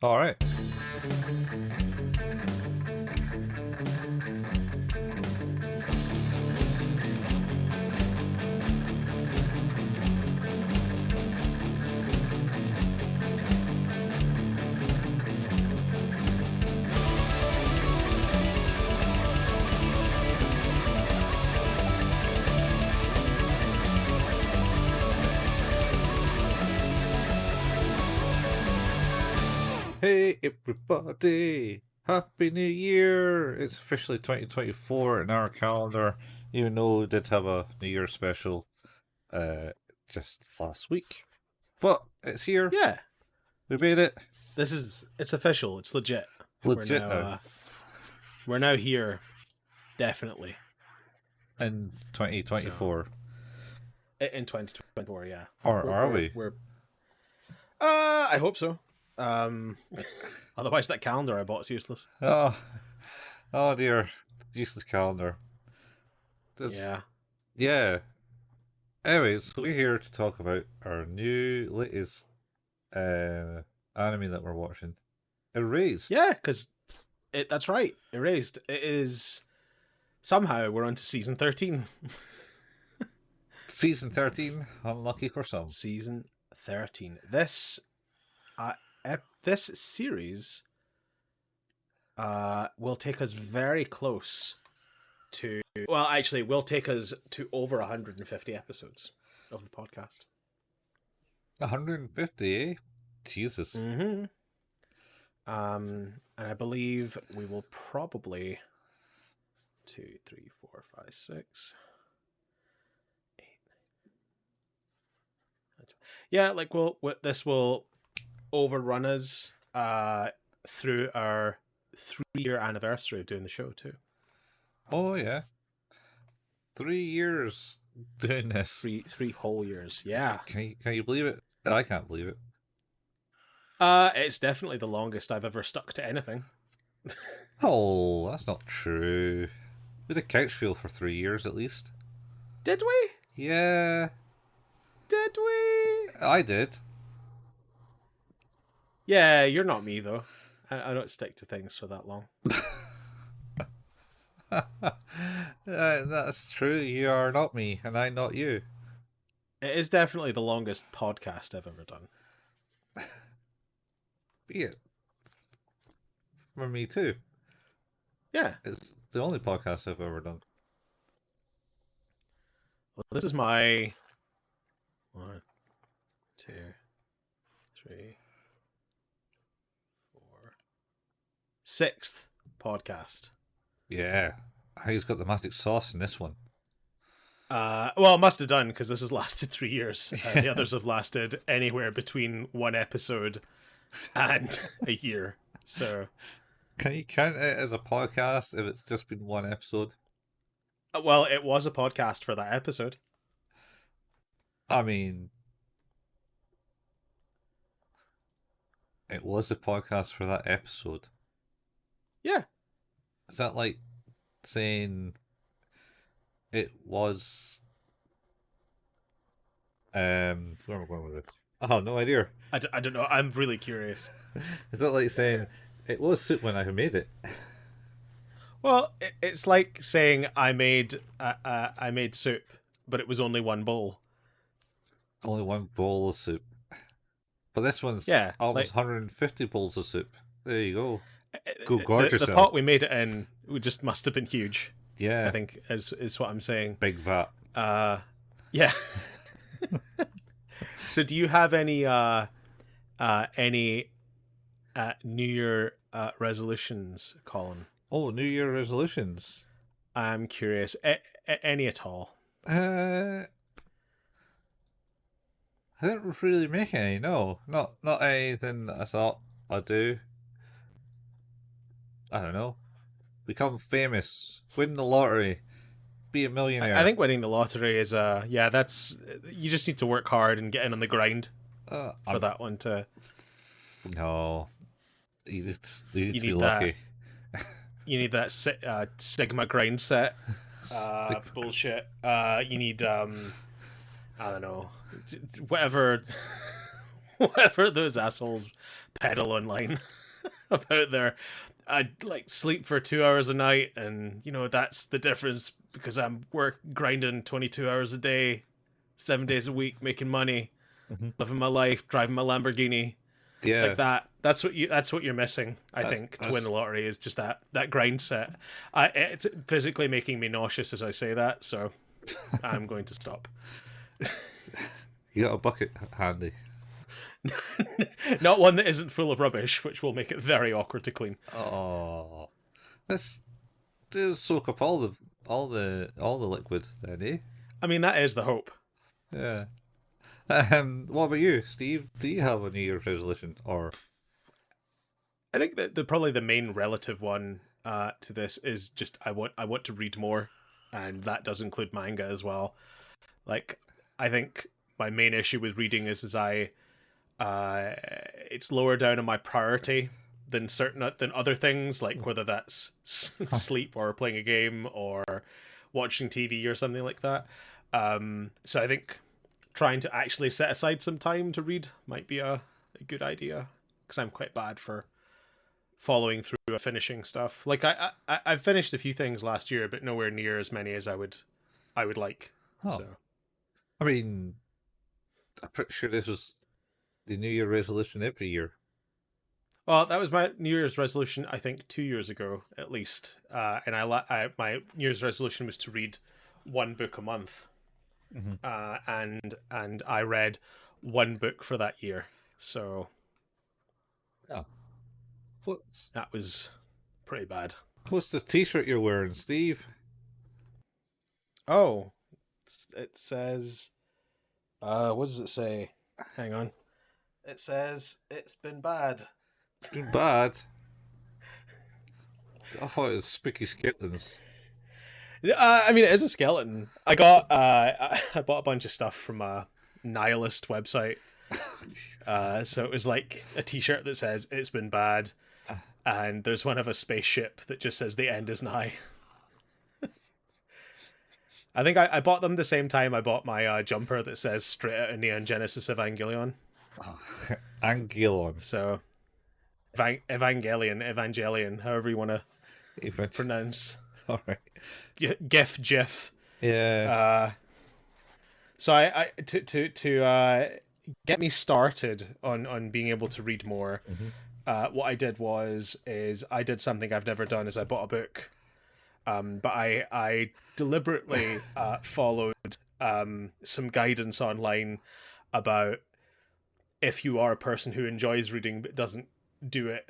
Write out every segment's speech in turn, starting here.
All right. Hey everybody! Happy New Year! It's officially 2024 in our calendar, even though we did have a New Year special uh, just last week. But it's here. Yeah, We made it. it's official. It's legit. Legit now. We're now here, definitely In 2024. in 2024. Yeah, Or are we? We're. I hope so. Otherwise, that calendar I bought's useless. Oh, oh dear. Useless calendar. Yeah. Yeah. Anyways, so we're here to talk about our latest anime that we're watching. Erased. Yeah, because that's right. Erased. It is. Somehow we're on to season 13. Season 13, unlucky for some. Season 13. This series will take us very close to. Well, actually, will take us to over 150 episodes of the podcast. 150, eh? Jesus. Mm-hmm. And I believe we will probably 2, 3, 4, 5, 6, 8. Yeah, like this will overrun us through our 3-year anniversary of doing the show too. Oh, yeah. 3 years doing this. Three whole years. Yeah. Can you believe it? I can't believe it. It's definitely the longest I've ever stuck to anything. Oh, that's not true. We did Couch Feel for 3 years at least. Did we? Yeah, Did we? I did. Yeah, you're not me though. I don't stick to things for that long. That's true. You are not me, and I'm not you. It is definitely the longest podcast I've ever done. Be it. For me too. Yeah. It's the only podcast I've ever done. Well, this is my 1, 2, 3, 4, 6th podcast. Yeah. He's got the magic sauce in this one. Well, it must have done because this has lasted 3 years. The others have lasted anywhere between one episode and a year. So, Can you count it as a podcast if it's just been one episode? well, it was a podcast for that episode. I mean, it was a podcast for that episode. Yeah. Is that like saying it was where am I going with this? Oh, no idea. I don't know. I'm really curious. Is that like saying it was soup when I made it? Well, it's like saying I made soup, but it was only one bowl. Only one bowl of soup. But this one's almost 150 bowls of soup. There you go. Go gorge yourself. The pot we made it in just must have been huge. Yeah. I think is what I'm saying. Big vat. Yeah. So do you have any New Year resolutions, Colin? Oh, New Year resolutions. I'm curious. Any at all? I didn't really make any. No, not anything that I thought I'd do. I don't know. Become famous. Win the lottery. Be a millionaire. I think winning the lottery is that's you just need to work hard and get in on the grind for that one to. No, you need to be need lucky. You need that Sigma grind set. Bullshit. You need I don't know, whatever whatever those assholes peddle online about their I like sleep for 2 hours a night, and that's the difference because I'm grinding 22 hours a day, 7 days a week, making money, Mm-hmm. living my life, driving my Lamborghini, Yeah, like that. That's what you're missing, I think, to win that's the lottery is just that grind set. It's physically making me nauseous as I say that, so I'm going to stop. you got a bucket handy. Not one that isn't full of rubbish, which will make it very awkward to clean. Oh, let's do soak up all the liquid then, eh? I mean, that is the hope. Yeah. What about you, Steve? Do you have a New Year's resolution or? I think that probably the main relative one to this is just I want to read more, and that does include manga as well. Like, I think my main issue with reading is it's lower down on my priority than other things, like whether that's sleep or playing a game or watching TV or something like that. So I think trying to actually set aside some time to read might be a good idea, because I'm quite bad for following through and finishing stuff. Like I've finished a few things last year, but nowhere near as many as I would like. Oh, So I mean, I'm pretty sure this was the New Year resolution every year. well, that was my New Year's resolution, I think 2 years ago at least. And my New Year's resolution was to read one book a month. Mm-hmm. And I read one book for that year. So Oh, what's that was pretty bad. what's the T-shirt you're wearing, Steve? Oh, it says, what does it say? Hang on. It says it's been bad. Doing bad. I thought it was spooky skeletons. I mean, it is a skeleton. I bought a bunch of stuff from a nihilist website. So it was like a T-shirt that says it's been bad, and there's one of a spaceship that just says the end is nigh. I think I bought them the same time I bought my jumper that says straight out of Neon Genesis Evangelion. Angilon. So Evangelion, however you want to pronounce. All right. GIF. Yeah. So I to get me started on being able to read more. Mm-hmm. What I did is I did something I've never done. Is I bought a book, but I deliberately followed some guidance online about if you are a person who enjoys reading but doesn't do it.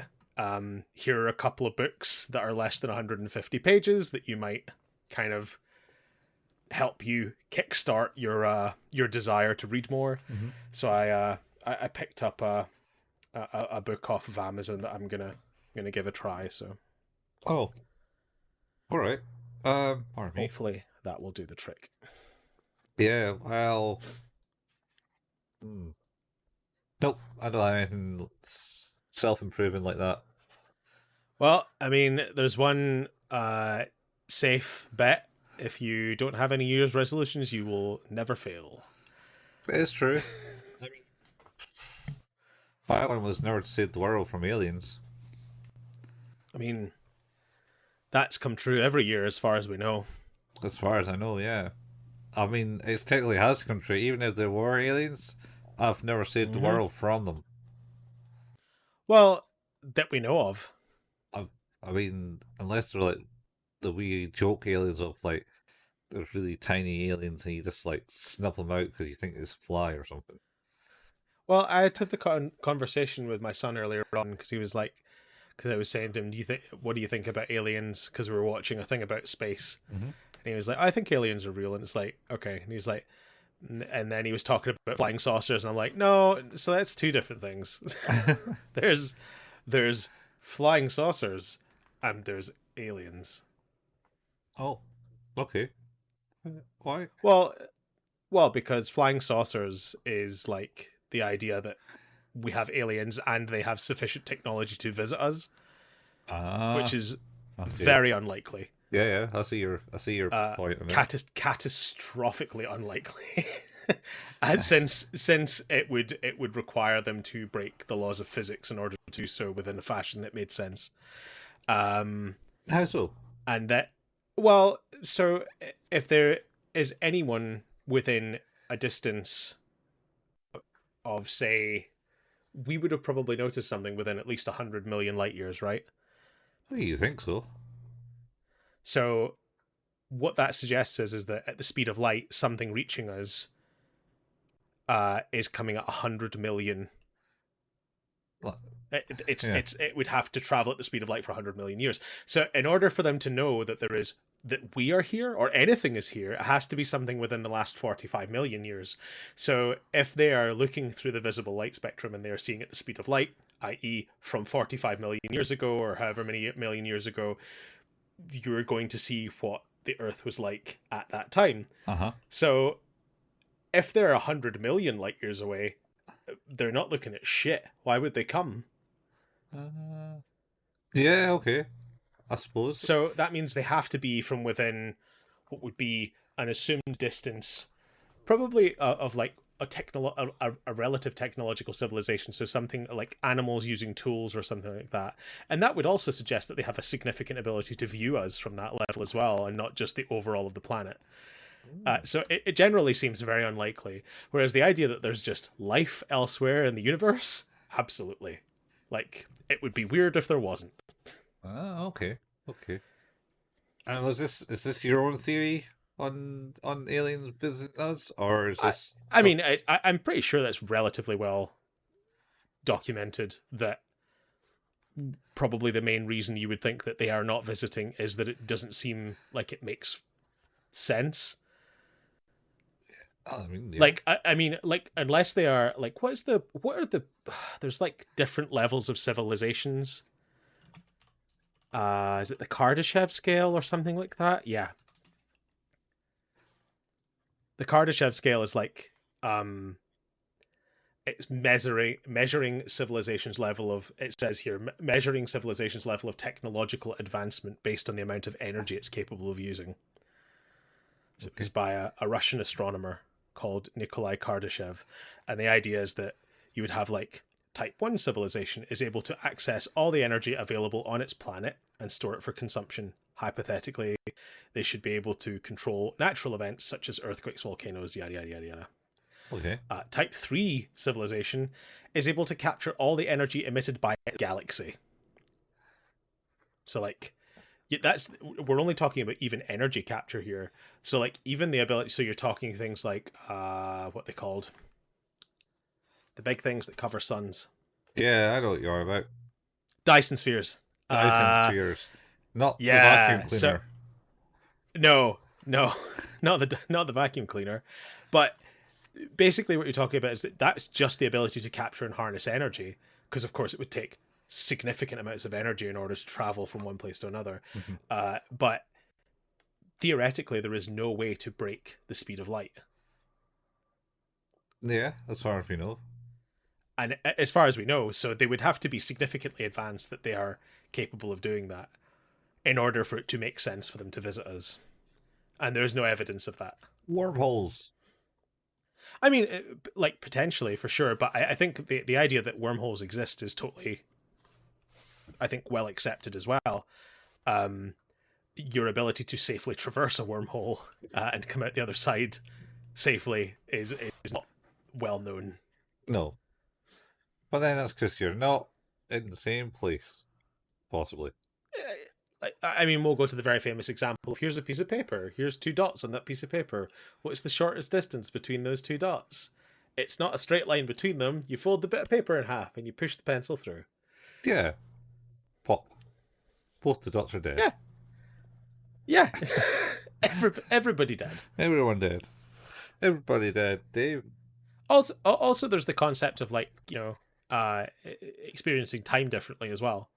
Here are a couple of books that are less than 150 pages that you might kind of help you kickstart your desire to read more. Mm-hmm. So I picked up a book off of Amazon that I'm gonna give a try. So Oh. All right. All right. hopefully that will do the trick. Yeah. Well. Nope. I don't have anything self-improving like that. Well, I mean, there's one safe bet. If you don't have any New Year's resolutions, you will never fail. It is true. My one was never to save the world from aliens. I mean, that's come true every year as far as we know. As far as I know, yeah. I mean, it technically has come true. Even if there were aliens, I've never saved the world from them. Well, that we know of. I mean, unless they're like the wee joke aliens of like, there's really tiny aliens and you just like snap them out because you think it's a fly or something. Well, I had the conversation with my son earlier on because he was like, because I was saying to him, what do you think about aliens? Because we were watching a thing about space. Mm-hmm. And he was like, I think aliens are real. And it's like, okay. And he's like, and then he was talking about flying saucers. And I'm like, no, so that's two different things. There's flying saucers and there's aliens. Oh, okay. Why? Well, because flying saucers is like the idea that we have aliens and they have sufficient technology to visit us, which is very unlikely. Yeah, I see your point. Catastrophically unlikely. And since it would require them to break the laws of physics in order to do so within a fashion that made sense. Um, How so? and that, well, so if there is anyone within a distance of, say, we would have probably noticed something within at least 100 million light years, right? Oh, you think so? So what that suggests is that at the speed of light, something reaching us is coming at 100 million. What? Yeah. It would have to travel at the speed of light for 100 million years. So in order for them to know that we are here or anything is here, it has to be something within the last 45 million years. So if they are looking through the visible light spectrum and they are seeing at the speed of light, i.e. from 45 million years ago or however many million years ago, you're going to see what the Earth was like at that time. Uh-huh. So if they're 100 million light years away, they're not looking at shit. Why would they come? Yeah, okay. I suppose. So that means they have to be from within what would be an assumed distance, probably of like a relative technological civilization. So something like animals using tools or something like that. And that would also suggest that they have a significant ability to view us from that level as well, and not just the overall of the planet. So it generally seems very unlikely. Whereas the idea that there's just life elsewhere in the universe, absolutely. Like, it would be weird if there wasn't. Okay. Okay. And is this your own theory on aliens visiting us, or is I, this I mean, I'm pretty sure that's relatively well documented that probably the main reason you would think that they are not visiting is that it doesn't seem like it makes sense. I mean, yeah. Like, I mean, like, unless they are like, what are the there's like different levels of civilizations. Is it the Kardashev scale or something like that? Yeah, the Kardashev scale is like it's measuring civilization's level of, it says here, measuring civilization's level of technological advancement based on the amount of energy it's capable of using. So Okay. it was by a Russian astronomer called Nikolai Kardashev, and the idea is that you would have like type 1 civilization is able to access all the energy available on its planet and store it for consumption. Hypothetically, they should be able to control natural events such as earthquakes, volcanoes, yada yada yada yada. Okay. Type 3 civilization is able to capture all the energy emitted by a galaxy. So, like, we're only talking about even energy capture here. So, like, even the ability, so you're talking things like, what they called? The big things that cover suns. Yeah, I know what you're about. Dyson spheres. Dyson spheres, not the vacuum Yeah, so, cleaner. no, not the vacuum cleaner. But basically what you're talking about is that that's just the ability to capture and harness energy, because of course it would take significant amounts of energy in order to travel from one place to another. But theoretically there is no way to break the speed of light, Yeah, as far as we know. and as far as we know, so they would have to be significantly advanced that they are capable of doing that in order for it to make sense for them to visit us, and there's no evidence of that. Wormholes. I mean, like, potentially, for sure, but I think the idea that wormholes exist is totally, I think, well accepted as well. Your ability to safely traverse a wormhole and come out the other side safely is not well known. No. But then that's because you're not in the same place. Possibly. I mean, we'll go to the very famous example of, here's a piece of paper, here's two dots on that piece of paper. What's the shortest distance between those two dots? It's not a straight line between them. You fold the bit of paper in half and you push the pencil through. Yeah. Pop. Both the dots are dead. Yeah. Yeah. Everybody dead. Everyone dead. Everybody dead. Dave. Also, there's the concept of, like, experiencing time differently as well.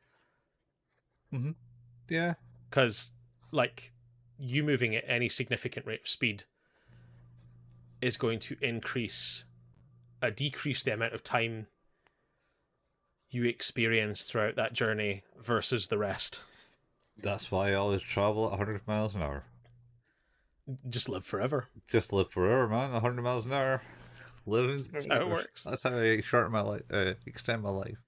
Mm-hmm. Yeah. Because, like, you moving at any significant rate of speed is going to decrease the amount of time you experience throughout that journey versus the rest. That's why I always travel at 100 miles an hour. Just live forever. Just live forever, man. 100 miles an hour. Living That's how it works. That's how I shorten my life, extend my life.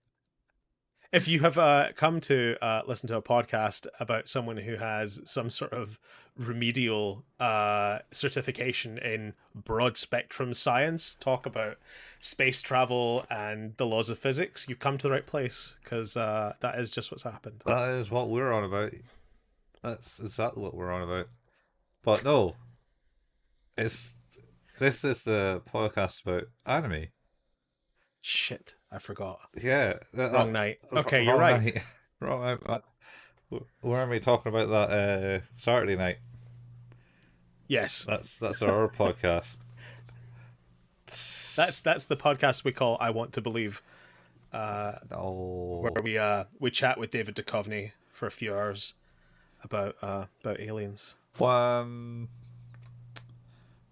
If you have come to listen to a podcast about someone who has some sort of remedial certification in broad spectrum science, talk about space travel and the laws of physics, you've come to the right place, because that is just what's happened. That is what we're on about. That's exactly what we're on about. But no, this is the podcast about anime. Shit, I forgot. Yeah, Wrong night. Okay, wrong you're right. night. Wrong night. Weren't we talking about that Saturday night? Yes, That's our podcast. that's the podcast we call "I Want to Believe," Oh, where we chat with David Duchovny for a few hours about aliens.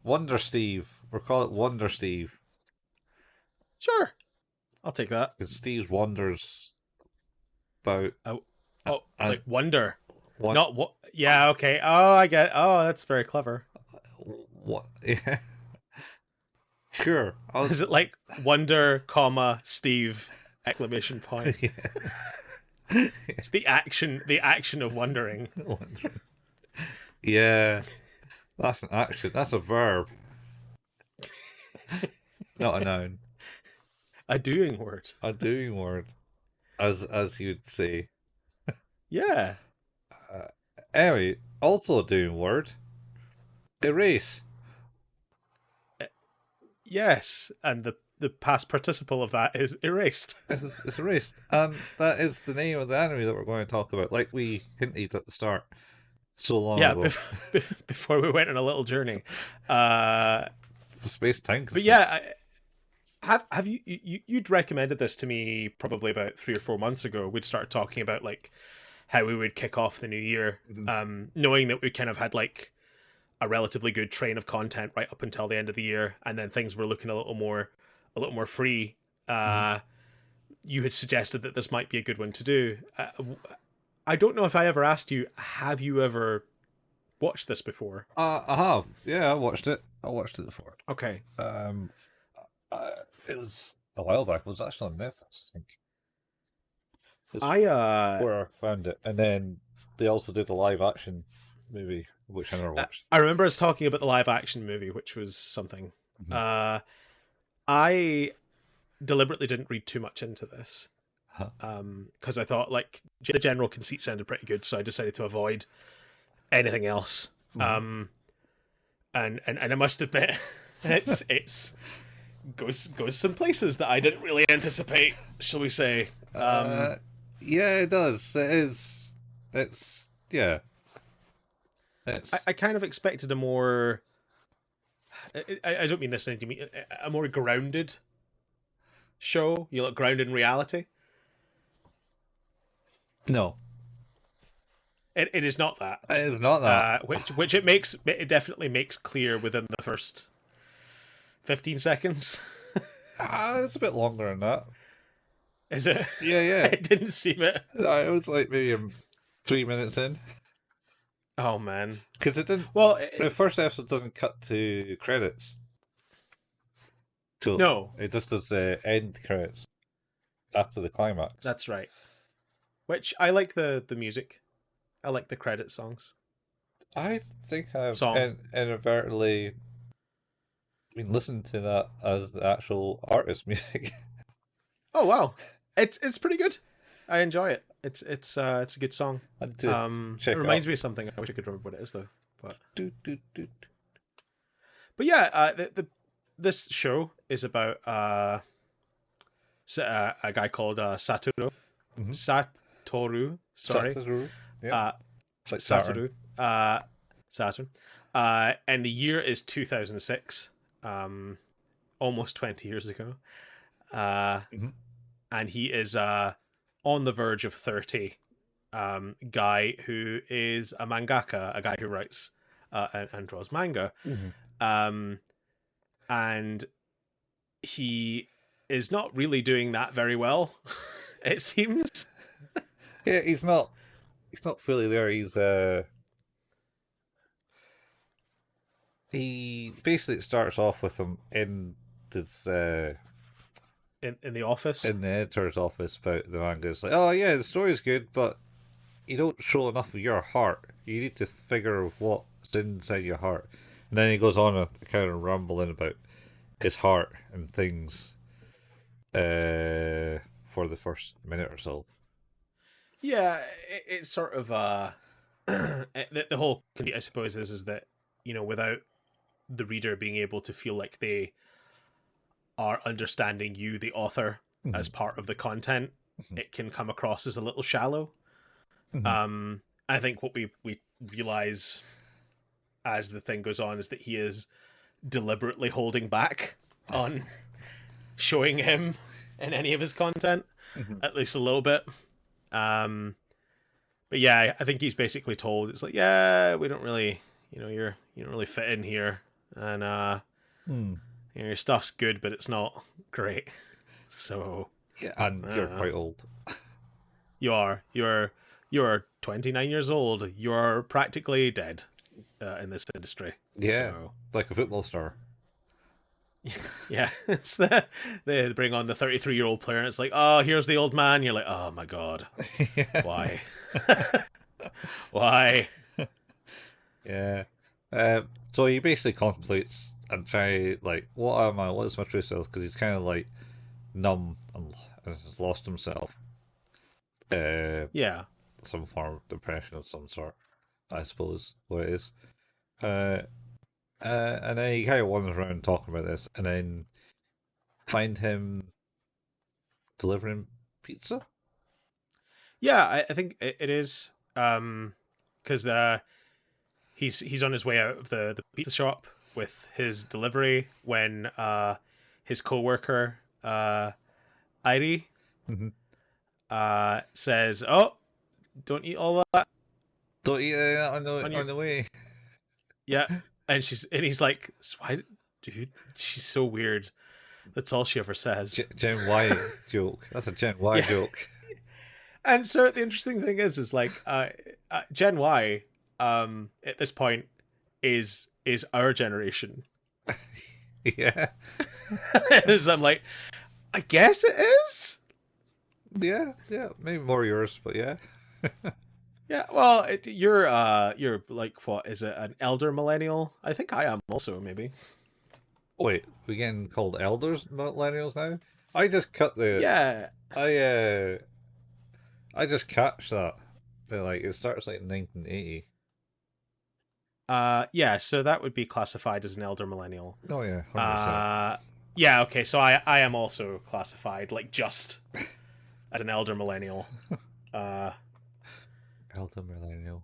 Wonder Steve. We'll call it Wonder Steve. Sure, I'll take that. Because Steve wonders about. Like wonder, not what? Yeah, okay. Oh, I get. Oh, that's very clever. What? Yeah. Sure. Is it like wonder, comma Steve exclamation point? Yeah. It's the action of wondering. Yeah, that's an action. That's a verb, not a noun. A doing word. A doing word, as you'd say. Yeah. Anyway, also a doing word. Erase. Yes, and the past participle of that is erased. It's erased, and that is the name of the anime that we're going to talk about. Like we hinted at the start, so long ago. Before we went on a little journey. The space time. But yeah, have you'd recommended this to me probably about 3 or 4 months ago. We'd started talking about like how we would kick off the new year, knowing that we kind of had like a relatively good train of content right up until the end of the year, and then things were looking a little more free. You had suggested that this might be a good one to do. I don't know if I ever asked you, have you ever watched this before? I have. Yeah, I watched it. Before. Okay. It was a while back. It was actually on Netflix, I think. Where I found it, and then they also did the live action movie, which I never watched. I remember us talking about the live action movie, which was something. I deliberately didn't read too much into this, because I thought like the general conceit sounded pretty good, so I decided to avoid anything else. And I must admit, it's goes some places that I didn't really anticipate, shall we say? Yeah, it does. It is. It's yeah. I kind of expected a more. I don't mean this to mean a more grounded show. You know, grounded in reality. No, it is not that. It is not that. Which it definitely makes clear within the first 15 seconds. It's a bit longer than that. Is it? Yeah. It didn't seem it. It was like maybe 3 minutes in. Oh man, because it didn't. Well, the first episode doesn't cut to credits. So no, it just does the end credits after the climax. That's right. Which I like the music. I like the credit songs. I think I've inadvertently been listening to that as the actual artist music. Oh wow, it's pretty good. I enjoy it. It's a good song. It reminds me of something. I wish I could remember what it is though. But yeah, this show is about a guy called Satoru. Satoru. Sorry. Satoru. Yeah. It's like Satoru. Saturn. And the year is 2006. Almost 20 years ago. And he is on the verge of 30 guy who is a mangaka, a guy who writes and draws manga. And he is not really doing that very well, it seems. Yeah, he's not fully there. He's he basically starts off with him in this in the office. in the editor's office about the manga. It's like, oh yeah, the story's good, but you don't show enough of your heart. You need to figure what's inside your heart. And then he goes on a kind of rambling about his heart and things for the first minute or so. Yeah, it's sort of the whole conceit, I suppose, is that, you know, without the reader being able to feel like they are understanding you, the author, as part of the content, it can come across as a little shallow. I think what we realize as the thing goes on is that he is deliberately holding back on showing him in any of his content, at least a little bit. But yeah, I think he's basically told, it's like, yeah, we don't really, you know, you don't really fit in here, and you know, your stuff's good, but it's not great. So yeah, and you're quite old. You're 29 years old. You're practically dead in this industry. Yeah, so, like a football star. Yeah, it's they bring on the 33-year-old player, and it's like, oh, here's the old man. You're like, oh my god, why? Why? Yeah. So he basically contemplates and try, like, what am I? What is my true self? Because he's kind of like numb and has lost himself. Yeah. Some form of depression of some sort, I suppose, what it is. And then he kind of wanders around talking about this, and then find him delivering pizza. Yeah, I think it is, because he's on his way out of the pizza shop with his delivery when his coworker Irie says, "Oh, don't eat all that. Don't eat that on the way." Yeah, and he's like, "Why, dude? She's so weird. That's all she ever says." Gen Y joke. That's a Gen Y joke. And so the interesting thing is like, Gen Y, at this point, is our generation. Yeah. So I'm like, I guess it is. Yeah, maybe more yours, but yeah. Yeah, well, you're like, what is it? An elder millennial? I think I am also, maybe. Wait, we getting called elders millennials now? I just cut the. Yeah. I just catch that. Like it starts like 1980. Yeah. So that would be classified as an elder millennial. Oh yeah, 100%. Yeah. Okay. So I am also classified like just as an elder millennial. Elder millennial.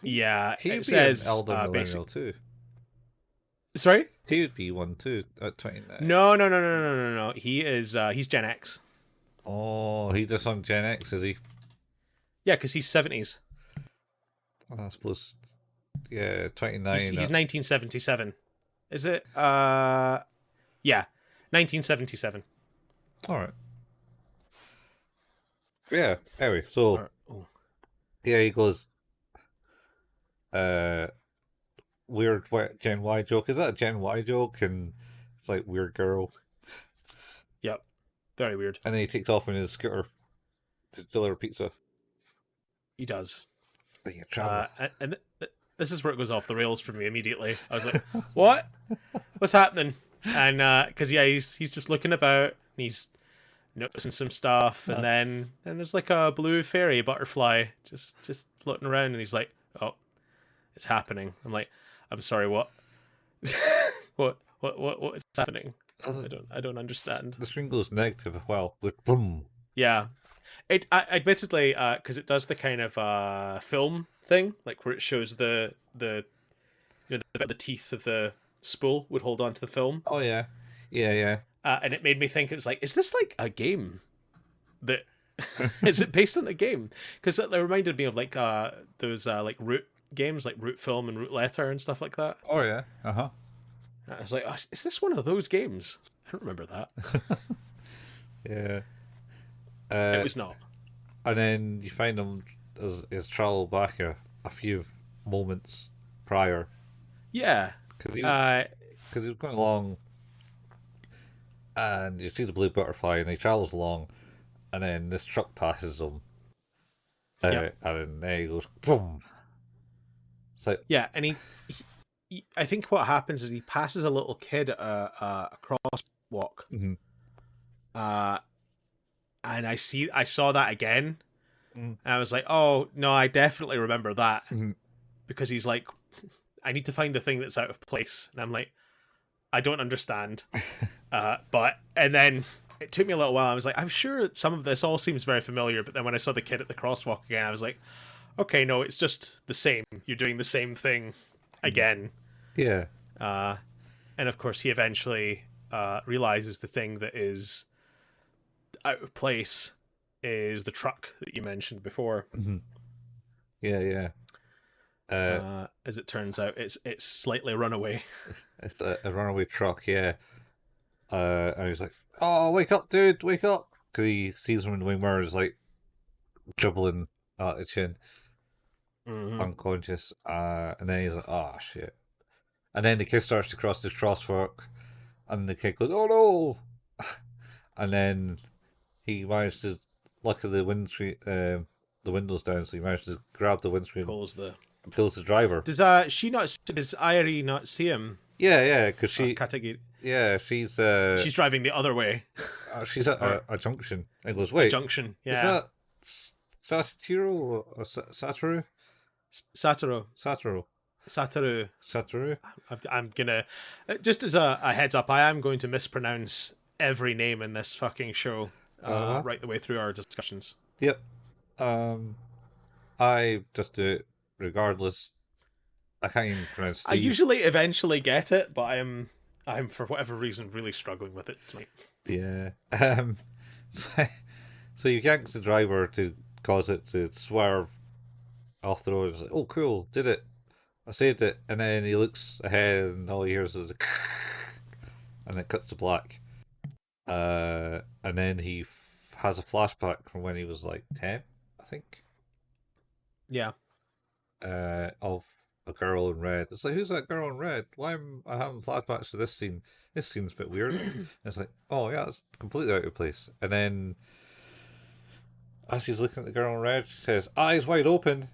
Yeah. He'd it be says an elder millennial too. Sorry. He would be one too at 29. No. He is. He's Gen X. Oh, he just on Gen X, is he? Yeah, because he's 70s. I suppose. Yeah, 29. He's 1977. Is it? Yeah, 1977. All right. Yeah. Anyway, so yeah, he goes. Weird Gen Y joke. Is that a Gen Y joke? And it's like weird girl. Yep. Very weird. And then he takes off on his scooter to deliver pizza. He does. Being a traveler. And this is where it goes off the rails for me immediately. I was like, "What? What's happening?" And because he's just looking about. And he's noticing some stuff, and then there's like a blue fairy butterfly just floating around, and he's like, "Oh, it's happening." I'm like, "I'm sorry, what? what is happening? I don't understand." The screen goes negative as well. With boom. Yeah, admittedly, because it does the kind of film thing, like where it shows the the teeth of the spool would hold on to the film. Oh yeah. And it made me think, it was like, is this like a game? That is it based on a game? Because it reminded me of like those like Root games, like Root Film and Root Letter and stuff like that. Oh yeah. I was like, oh, is this one of those games? I don't remember that. Yeah. It was not. And then you find him as his travel back a few moments prior, Yeah. because he Uh, because he was going along, and you see the blue butterfly, and he travels along, and then this truck passes him, yep. and then he goes boom. It's like, Yeah, and I think what happens is he passes a little kid at a crosswalk, mm-hmm, uh, and I saw that again, mm-hmm, and I was like, oh no, I definitely remember that mm-hmm. because he's like, I need to find the thing that's out of place, and I'm like, I don't understand, but and then it took me a little while. I was like, I'm sure some of this all seems very familiar, but then when I saw the kid at the crosswalk again, I was like, okay, no, it's just the same. You're doing the same thing again. Yeah, Uh, and of course, he eventually realizes the thing that is out of place is the truck that you mentioned before. mm-hmm. Yeah, yeah. As it turns out, it's slightly runaway. It's a runaway truck. Yeah, and he's like, "Oh, wake up, dude, wake up!" Because he sees him in the wing mirrors, like dribbling at the chin, Mm-hmm. unconscious. And then he's like, "Oh shit!" And then the kid starts to cross the crosswalk, and the kid goes, "Oh no!" And then he managed to look at the windscreen, the windows down, so he managed to grab the windscreen Pulls the. and pulls the driver. Does she not? Does Irie not see him? Yeah, yeah, because Katagi. yeah, she's She's driving the other way, she's at or a junction and goes, a "Wait, junction. is Yeah, that Satoru or Satoru? Satoru. Satoru, Satoru. Satoru?" I'm gonna, just as a heads up, I am going to mispronounce every name in this fucking show, Uh-huh. right the way through our discussions. Yep. Um, I just do it regardless. I can't even pronounce I Steve. usually eventually get it, but I'm for whatever reason really struggling with it tonight. Yeah. So, so you yanks the driver to cause it to swerve off the road. It's like, oh, cool, did it. I saved it. And then he looks ahead and all he hears is a and it cuts to black. And then he has a flashback from when he was like 10, I think, Yeah. of a girl in red. It's like, who's that girl in red? Why am I having flashbacks to this scene? This seems a bit weird. And it's like, oh yeah, it's completely out of place. And then as he's looking at the girl in red, she says, "Eyes wide open,"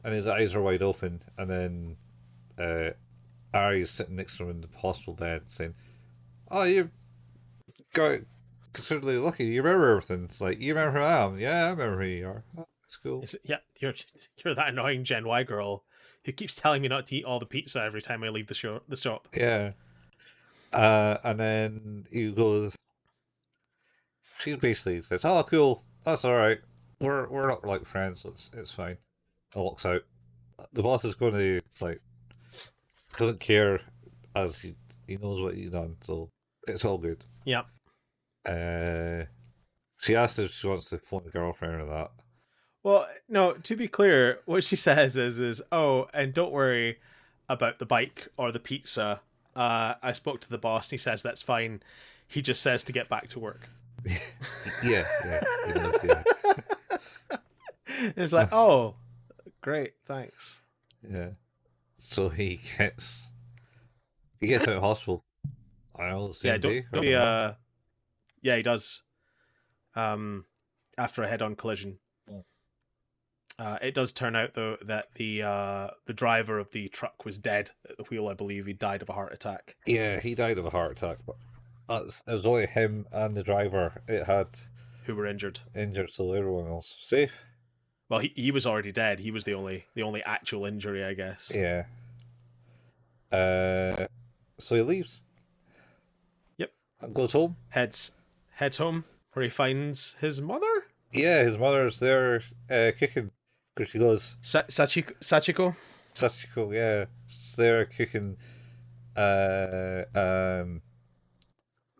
and his eyes are wide open. And then Ari is sitting next to him in the hospital bed, saying, "Oh, you've got considerably lucky. You remember everything." It's like, "You remember who I am?" "Yeah, I remember who you are." "Oh, that's cool." Yeah, you're that annoying Gen Y girl who keeps telling me not to eat all the pizza every time I leave the shop. Yeah. And then he goes. She basically says, "Oh, cool. That's all right. We're not like friends. So it's fine." And walks out. The boss is going to like doesn't care as he knows what he's done, so it's all good. Yeah. Uh, she asks if she wants to phone the girlfriend or that. Well, no, to be clear, what she says is oh, and don't worry about the bike or the pizza. I spoke to the boss and he says that's fine. He just says to get back to work. Yeah, yeah, he does. Yeah, It's like, oh, great, thanks. yeah. So he gets out of hospital. I know the Yeah, same day. don't be yeah, he does. After a head-on collision. It does turn out though that the driver of the truck was dead at the wheel. I believe he died of a heart attack. Yeah, he died of a heart attack, but it was only him and the driver. It had Who were injured. injured, so everyone else safe. Well, he was already dead. He was the only actual injury, I guess. Yeah. So he leaves Yep. and goes home. Heads home where he finds his mother. Yeah, his mother's there cooking. Because she goes, Sachiko. Sachiko, yeah, she's there cooking.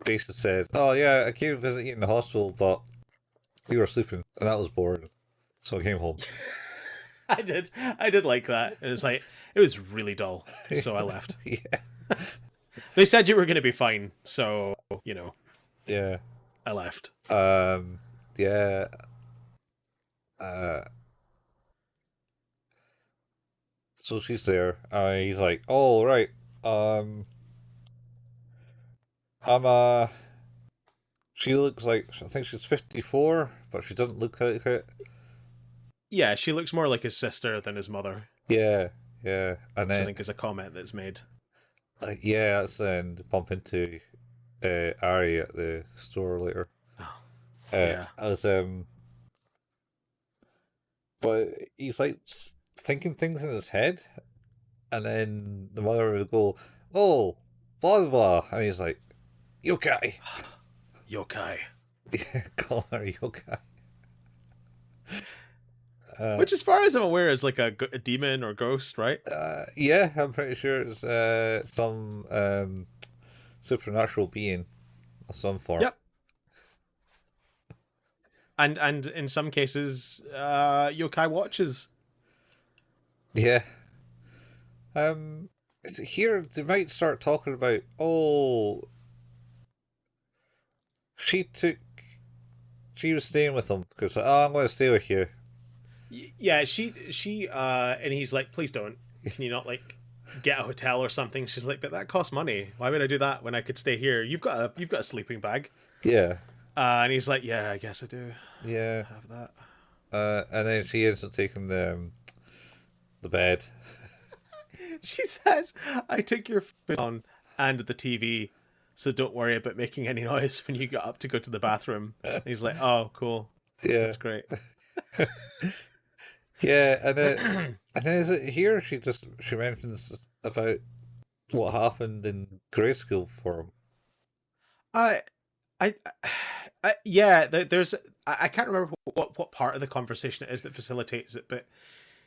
Jason said, "Oh yeah, I came to visit you in the hospital, but you were sleeping, and that was boring, so I came home." I did like that. It was like it was really dull, so I left. Yeah, They said you were going to be fine, so yeah, I left. yeah. Uh, So she's there. He's like, "Oh right, um, I'm She looks like I think she's 54, but she doesn't look like it. Yeah, she looks more like his sister than his mother, Yeah, yeah, and which I then think is a comment that's made. yeah, that's then bump into Ari at the store later. Oh, yeah. As but he's like thinking things in his head, and then the mother would go, "Oh, blah blah blah," and he's like, "Yokai." Yokai. Yeah, call her yokai. Which, as far as I'm aware, is like a demon or ghost, right? Yeah, I'm pretty sure it's some supernatural being of some form. Yep. And in some cases, yokai watches. Yeah. Here they might start talking about, oh, she took, she was staying with him because oh, I'm going to stay with you. Yeah, and he's like, please don't. Can you not like get a hotel or something? She's like, but that costs money. Why would I do that when I could stay here? You've got a sleeping bag. Yeah, And he's like, yeah, I guess I do yeah. have that. And then she ends up taking the bed. She says, I took your foot on and the TV, so don't worry about making any noise when you get up to go to the bathroom. And he's like, oh, cool. Yeah, That's great. yeah. And then is it here? She mentions about what happened in grade school for him. I, I, yeah, there's, I can't remember what part of the conversation it is that facilitates it, but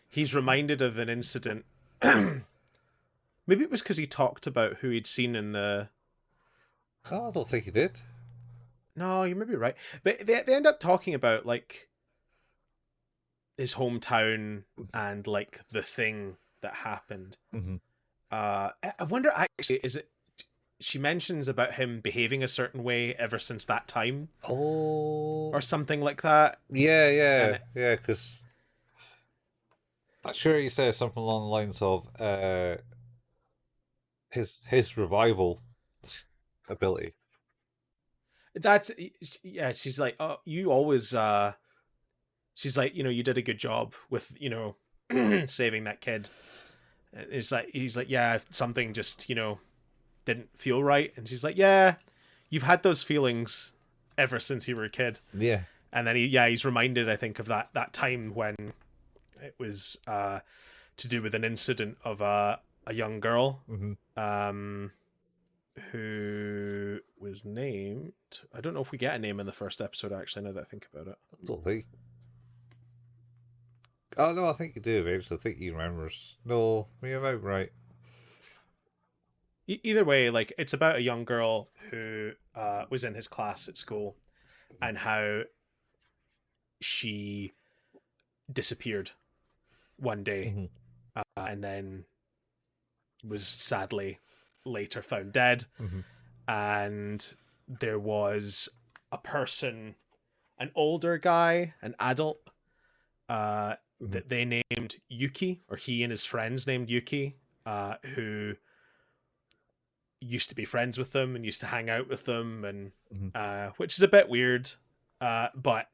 he's reminded of an incident. Maybe it was because he talked about who he'd seen in the. Oh, I don't think he did. No, you may be right, but they end up talking about like his hometown and like the thing that happened. Mm-hmm. I wonder actually, is it? She mentions about him behaving a certain way ever since that time, Oh, or something like that, yeah, yeah, and yeah. Because I'm sure he says something along the lines of his revival ability. that's yeah. She's like, oh, you always. She's like, you did a good job with saving that kid. And it's like he's like, yeah, something just didn't feel right, and she's like, yeah, you've had those feelings ever since you were a kid. Yeah. And then he's reminded, I think, of that time when it was to do with an incident of a young girl Mm-hmm. who was named. I don't know if we get a name in the first episode. Actually, now that I think about it, I don't think. Oh no, I think you do eventually. I think he remembers. No, you're about right. Either way, like it's about a young girl who was in his class at school and how she disappeared one day Mm-hmm. and then was sadly later found dead. Mm-hmm. And there was a person, an older guy, an adult, Mm-hmm. that they named Yuki, or he and his friends named Yuki, who used to be friends with them and used to hang out with them, and Mm-hmm. which is a bit weird, but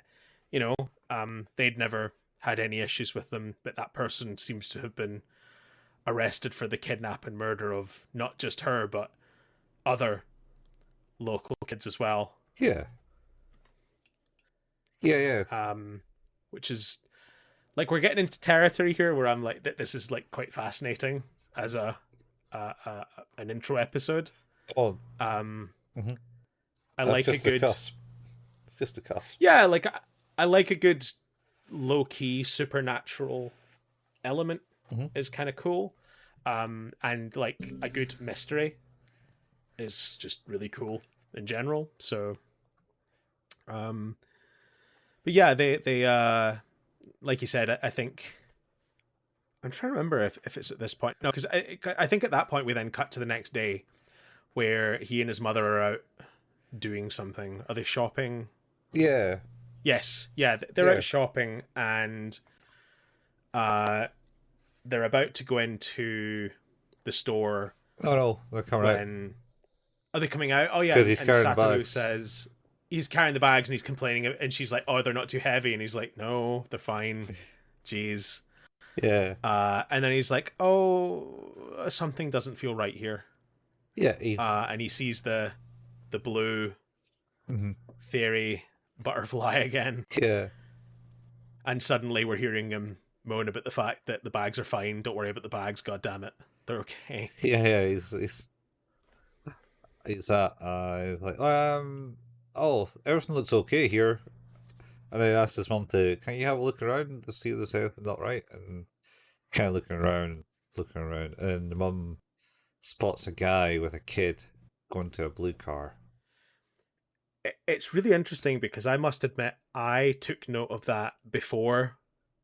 they'd never had any issues with them. But that person seems to have been arrested for the kidnap and murder of not just her but other local kids as well. Yeah. Yeah. Yeah. Which is like we're getting into territory here where I'm like, this is like quite fascinating as an intro episode. Oh. Um, Mm-hmm. I That's like a just the good, cusp. It's just the cusp. yeah, like I like a good low key supernatural element Mm-hmm. is kind of cool, and like a good mystery is just really cool in general. So, but yeah, they like you said, I think I'm trying to remember if it's at this point. No, because I think at that point we then cut to the next day where he and his mother are out doing something. Are they shopping? Yeah. Yes, yeah, they're Yeah. out shopping, and uh, they're about to go into the store Oh no, they're coming out when are they coming out? Oh yeah, because he's and carrying Satoru bags. says he's carrying the bags and he's complaining, and she's like, "Oh, they're not too heavy," and he's like, "No, they're fine." Jeez. Yeah, And then he's like, "Oh, something doesn't feel right here." yeah, he's And he sees the blue mhm. fairy butterfly again, Yeah, and suddenly we're hearing him moan about the fact that the bags are fine. Don't worry about the bags. God damn it, they're okay. yeah. He's like oh, everything looks okay here. And I asked his mum to, can you have a look around to see if there's anything not right? And kind of looking around, and the mum spots a guy with a kid going to a blue car. It's really interesting because I must admit I took note of that before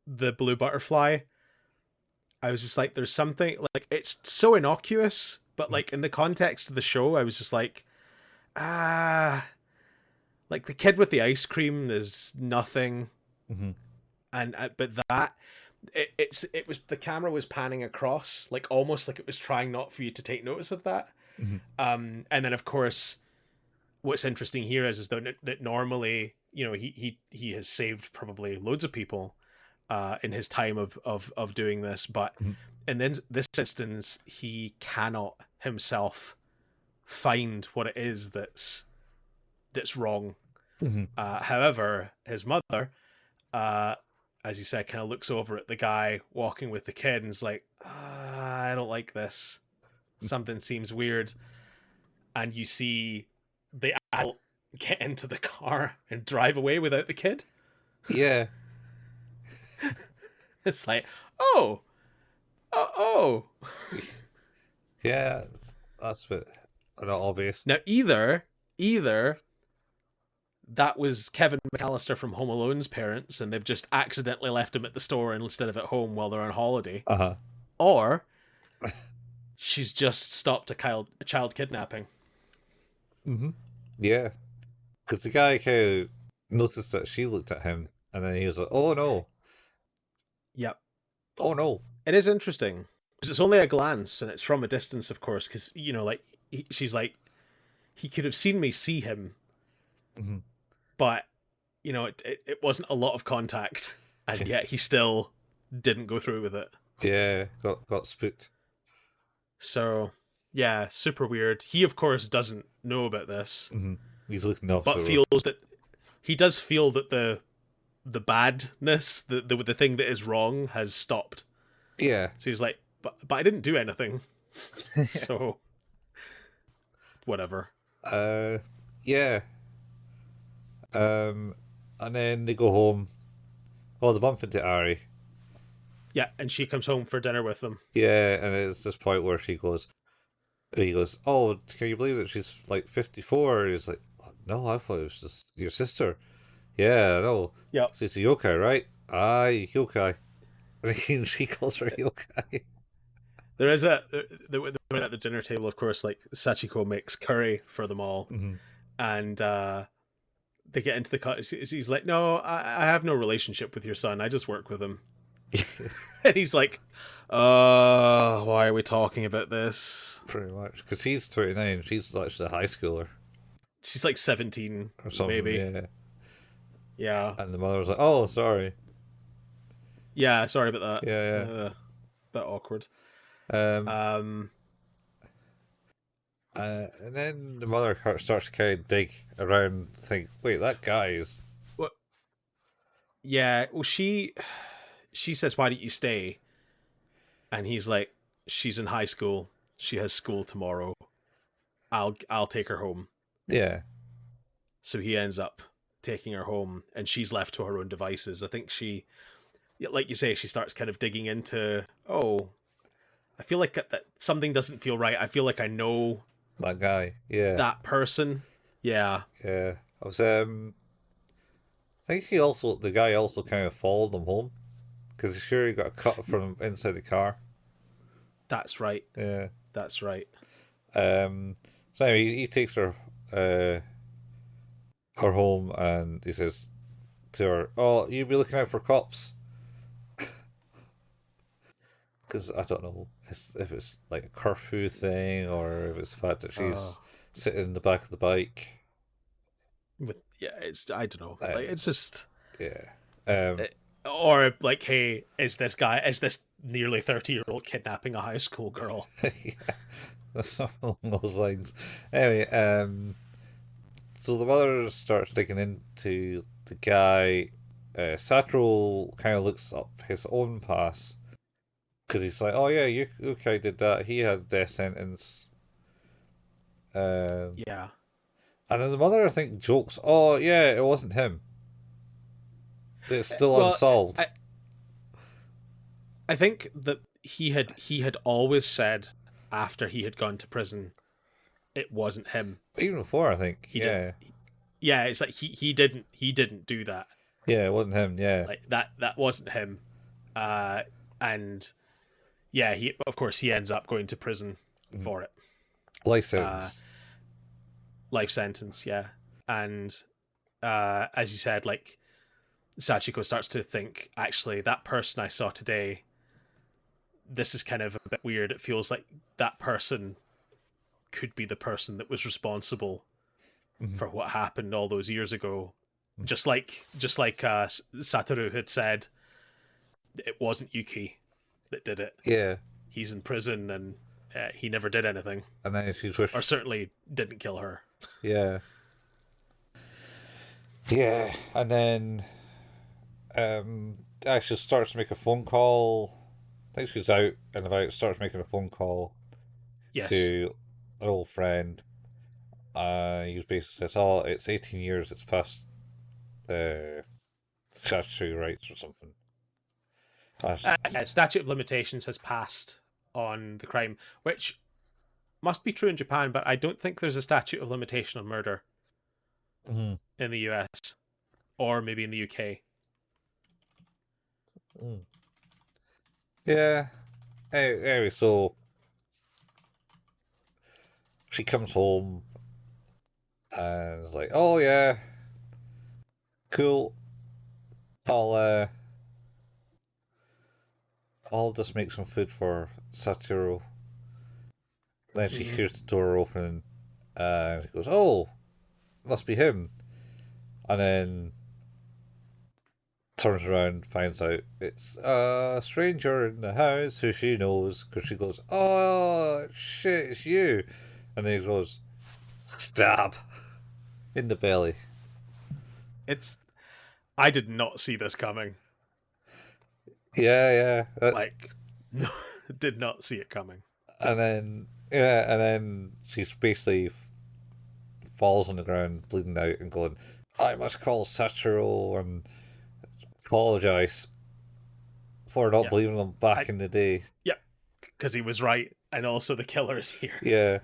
the blue butterfly. I was just like, there's something like it's so innocuous, but like in the context of the show, I was just like, ah, like the kid with the ice cream is nothing, Mm-hmm. and but that it was the camera was panning across, like almost like it was trying not for you to take notice of that. Mm-hmm. And then of course, what's interesting here is that normally, you know, he has saved probably loads of people in his time of doing this, but Mm-hmm. in this instance, he cannot himself find what it is that's wrong. Mm-hmm. However, his mother, uh, as you said, kind of looks over at the guy walking with the kid and is like, I don't like this. Something seems weird. And you see the adult get into the car and drive away without the kid. Yeah, It's like, oh, oh. yeah, that's a bit not obvious. Now either that was Kevin McAllister from Home Alone's parents, and they've just accidentally left him at the store instead of at home while they're on holiday, Uh huh. or she's just stopped a child kidnapping. Mm-hmm. Yeah, because the guy kind of noticed that she looked at him, and then he was like, "Oh no, Yep, oh no." it is interesting because it's only a glance and it's from a distance, of course. Because you know, like she's like, he could have seen me see him, Mm-hmm. but you know, it wasn't a lot of contact, and yet he still didn't go through with it. Yeah, got spooked. So yeah, super weird. He of course doesn't know about this, Mm-hmm. He's looking up but the road. feels that he does feel that the badness, the thing that is wrong, has stopped. Yeah. So he's like, but I didn't do anything, so whatever. Yeah. And then they go home. Well, they bump into Ari. Yeah, and she comes home for dinner with them. Yeah, and it's this point where he goes, "Oh, can you believe that she's like 54?" He's like, "No, I thought it was just your sister." Yeah, no. Yep. So it's a yokai, right? Aye, yokai. And she calls her yokai. There is at the dinner table, of course, like Sachiko makes curry for them all, Mm-hmm. and they get into the cut. He's like, "No, I have no relationship with your son. I just work with him." And he's like, why are we talking about this?" Pretty much, because he's 29, she's actually a high schooler She's like 17, or something. maybe. Yeah, Yeah. and the mother's like, "Oh, sorry." Yeah, sorry about that. Yeah, Bit awkward. yeah. Um, And then the mother starts to kind of dig around, think, "Wait, that guy is." what? Yeah. Well, she says, "Why don't you stay?" And he's like, "She's in high school. She has school tomorrow. I'll take her home." Yeah, So he ends up taking her home, and she's left to her own devices. I think she, like you say, she starts kind of digging into, oh, I feel like that something doesn't feel right. I feel like I know that guy. Yeah, that person. Yeah. yeah. I was I think the guy also kind of followed them home because he sure he got a cut from inside the car. That's right. Yeah. That's right. So anyway, he takes her home, and he says to her, "Oh, you be looking out for cops." because I don't know if it's like a curfew thing or if it's the fact that she's Oh, sitting in the back of the bike. with yeah, it's I don't know. Like Um, it's just yeah. Um, it, or like, hey, is this nearly 30-year-old kidnapping a high school girl? yeah, that's something along those lines. Anyway, so the mother starts digging into the guy. Satoru kind of looks up his own past because he's like, "Oh yeah, Yukai did that. He had a death sentence." Um, Yeah. and then the mother, I think, jokes, "Oh yeah, it wasn't him. It's still Well, unsolved." I think that he had always said after he had gone to prison it wasn't him. Even before, I think, He did. yeah, Yeah, it's like he didn't do that. yeah, it wasn't him. Yeah, Like that wasn't him. Uh, and yeah, he of course he ends up going to prison for it. life Uh, sentence. Life sentence. Yeah, and as you said, like Sachiko starts to think, actually, that person I saw today, this is kind of a bit weird. It feels like that person could be the person that was responsible Mhm. for what happened all those years ago. Just like Satoru had said, it wasn't Yuki that did it. Yeah, He's in prison and he never did anything, and then she's with, or certainly didn't kill her. yeah, yeah, and then actually starts to make a phone call. I think she's out and about. Starts making a phone call Yes. to an old friend. He basically says, "Oh, it's 18 years. It's past statutory rights or something." Yeah, statute of limitations has passed on the crime, which must be true in Japan, but I don't think there's a statute of limitation on murder Mhm. in the US or maybe in the UK. Mm. Yeah. Anyway, so she comes home and is like, "Oh yeah, cool. I'll uh, I'll just make some food for Satoru." Then she Mm-hmm. hears the door open and she goes, "Oh, must be him." And then turns around, finds out it's a stranger in the house who she knows because she goes, "Oh shit, it's you," and then he goes, "Stab in the belly." It's I did not see this coming. Yeah, yeah. Like, no, did not see it coming. And then yeah, and then she's basically falls on the ground, bleeding out, and going, "I must call Satoru and apologize for not Yeah, believing him back I in the day." yeah, because he was right, and also the killer is here. Yeah,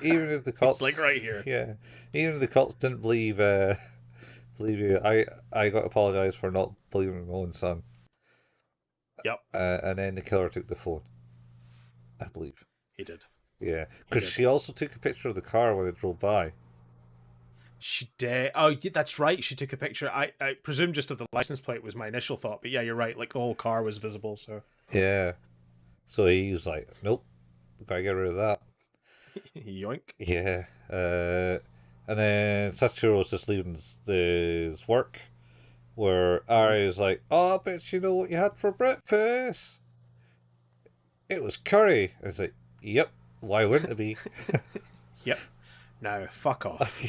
even if the He's like cops, right here. yeah, even if the cops didn't believe you, I got to apologize for not believing my own son. Yep, And then the killer took the phone, I believe. he did. Yeah, He because did. she also took a picture of the car when it drove by. She did. Oh, yeah, that's right. She took a picture. I presume just of the license plate was my initial thought, but yeah, you're right. Like the whole car was visible. So Yeah, so he was like, "Nope, gotta get rid of that." yoink. Yeah, and then Satoru was just leaving his work, where Mm-hmm. Ari is like, "Oh, I bet you know what you had for breakfast. It was curry." And it's like, "Yep, why wouldn't it be?" Yep. Now fuck off.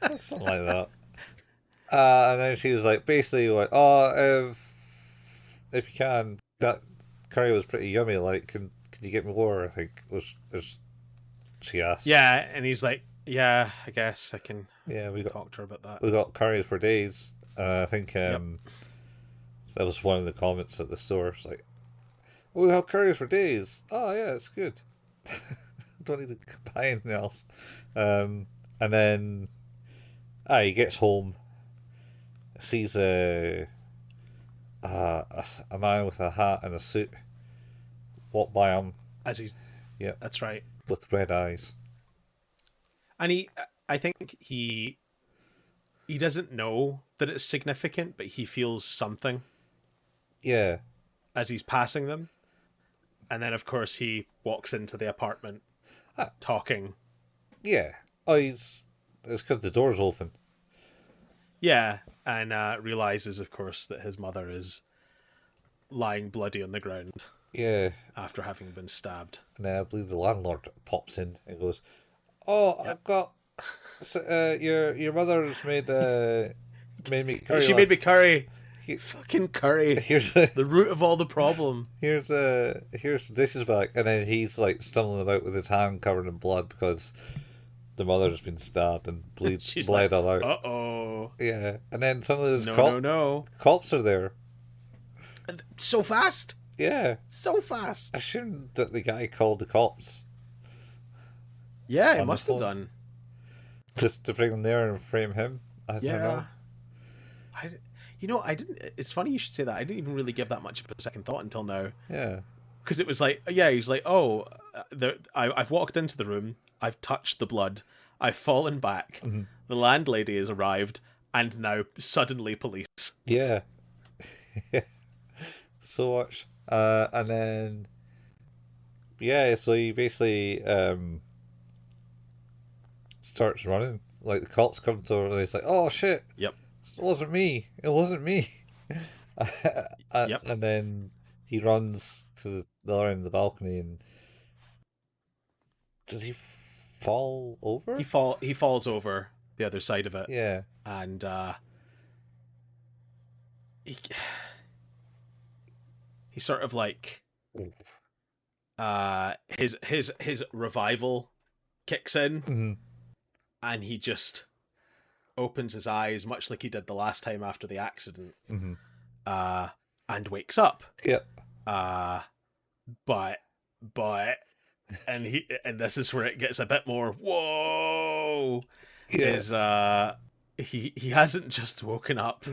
Yeah, something like that. And then she was like, basically like, "Oh, if you can, that curry was pretty yummy. Like, can you get me more?" I think was she asked. Yeah, and he's like, yeah, I guess I can Yeah, talk to her about that. we got curries for days. I think Yep. that was one of the comments at the store. It's like, "Oh, we have curries for days. Oh yeah, it's good. Don't need to buy anything else." Um, and then he gets home, sees a man with a hat and a suit walk by him. As he's Yep, That's right. with red eyes. And I think he doesn't know that it's significant, but he feels something Yeah, as he's passing them. And then, of course, he walks into the apartment Ah, talking. yeah. Oh, it's because the door's open. Yeah, and realizes, of course, that his mother is lying bloody on the ground Yeah. after having been stabbed. And then I believe the landlord pops in and goes, "Oh, Yep. I've got your mother's made me curry She made last. me curry. He- Fucking curry. Here's the The root of all the problem. here's the dishes back." And then he's like stumbling about with his hand covered in blood because the mother's been stabbed and She's bled like, all out. uh-oh. Yeah, and then suddenly there's No. cops are there. So fast. Yeah, So I fast. assumed that the guy called the cops Yeah, it on the must have phone done. just to bring him there and frame him. I don't know. I didn't. It's funny you should say that. I didn't even really give that much of a second thought until now, Yeah, because it was like, yeah, he's like, oh, I've walked into the room, I've touched the blood, I've fallen back, the landlady has arrived, and now suddenly police. yeah, so much. And then yeah, so he basically starts running. Like the cops come to her and he's like, "Oh shit, Yep. it wasn't me. It wasn't me." Yep. And then he runs to the other end of the balcony and does he fall over? He falls over the other side of it, Yeah. and he he sort of like his revival kicks in, Mm-hmm. and he just opens his eyes much like he did the last time after the accident, Mm-hmm. and wakes up. Yep. But and this is where it gets a bit more whoa. Yeah. Is he hasn't just woken up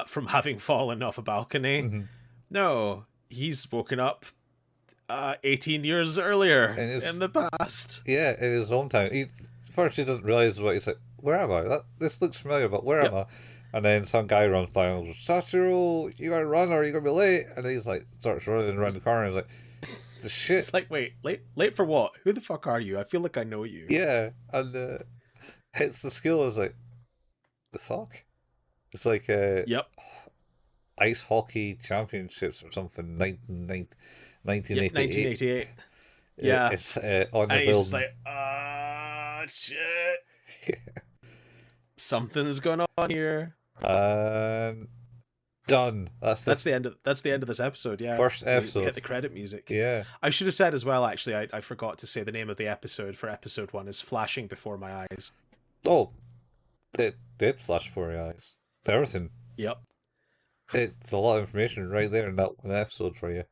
from having fallen off a balcony. Mm-hmm. No, he's woken up 18 years earlier And in the past. Yeah, in his hometown. First he doesn't realise what he's like, where am I? This looks familiar, but where am I? And then some guy runs by and goes, "Satoru, you gotta run or you're gonna be late." And he's like, starts running around the corner and he's like, the shit. It's like, wait, late for what? Who the fuck are you? I feel like I know you. Yeah, and hits the skill is like, the fuck? It's like Yep. ice hockey championships or something, 1988. 1988. Yeah. It's on the And he's just building. like, shit. Something's going on here. Done. That's the end of this episode. Yeah, first episode. We hit the credit music. Yeah. I should have said as well. Actually, I forgot to say the name of the episode for episode 1 is "Flashing Before My Eyes." Oh, it did flash before your eyes. Everything. Yep. It's a lot of information right there in that one episode for you.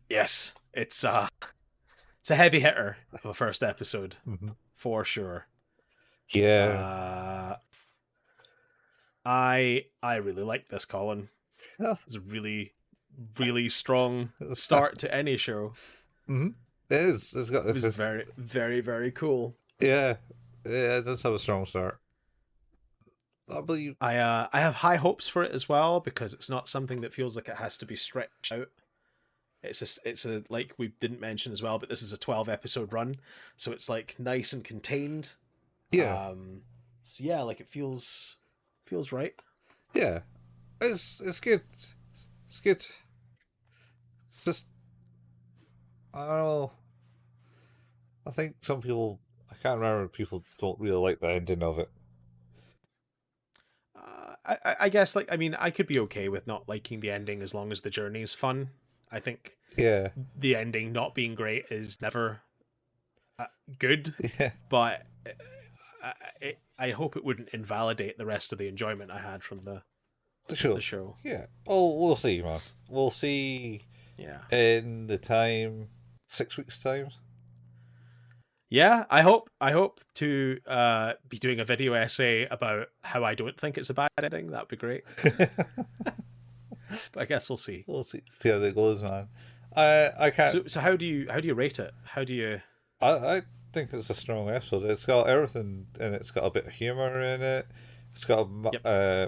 Yes, it's a heavy hitter of a first episode for sure. Yeah. I really like this, Colin. Yeah. It's a really, really strong start to any show. Mm-hmm. It is. It's got. It was very, very, very cool. Yeah. Yeah. It does have a strong start. I believe. I have high hopes for it as well because it's not something that feels like it has to be stretched out. It's a like we didn't mention as well, but this is a 12 episode run, so it's like nice and contained. Yeah. So yeah, like it feels right. Yeah. It's good. It's good. It's just I don't know. I think some people I can't remember people don't really like the ending of it. I guess like I mean I could be okay with not liking the ending as long as the journey is fun. I think Yeah. the ending not being great is never good, Yeah. but I hope it wouldn't invalidate the rest of the enjoyment I had from the show. Yeah. Oh, we'll see, man. We'll see. Yeah. In the time, 6 weeks' time. Yeah, I hope to be doing a video essay about how I don't think it's a bad ending. That'd be great. But I guess we'll see. We'll see how that goes, man. I can't. So how do you rate it? How do you? I think it's a strong episode. It's got everything, and it's got a bit of humor in it. It's got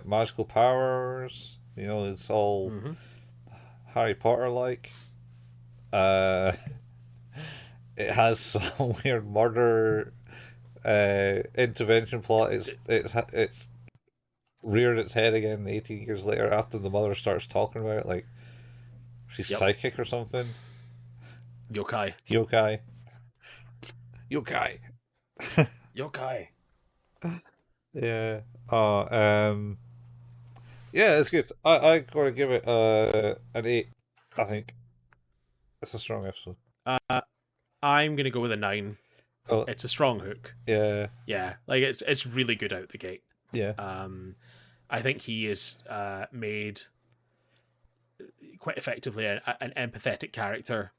magical powers. You know, it's all Harry Potter like. Uh, it has some weird murder intervention plot. It's reared its head again 18 years later after the mother starts talking about it, like she's Yep. psychic or something. Yokai. Yokai. Yokai. Yokai. Yeah. Oh, yeah, it's good. I gotta give it an 8. I think it's a strong episode. I'm gonna go with a 9. Oh, It's a strong hook. yeah, Yeah, like it's really good out the gate. yeah. I think he is made quite effectively an empathetic character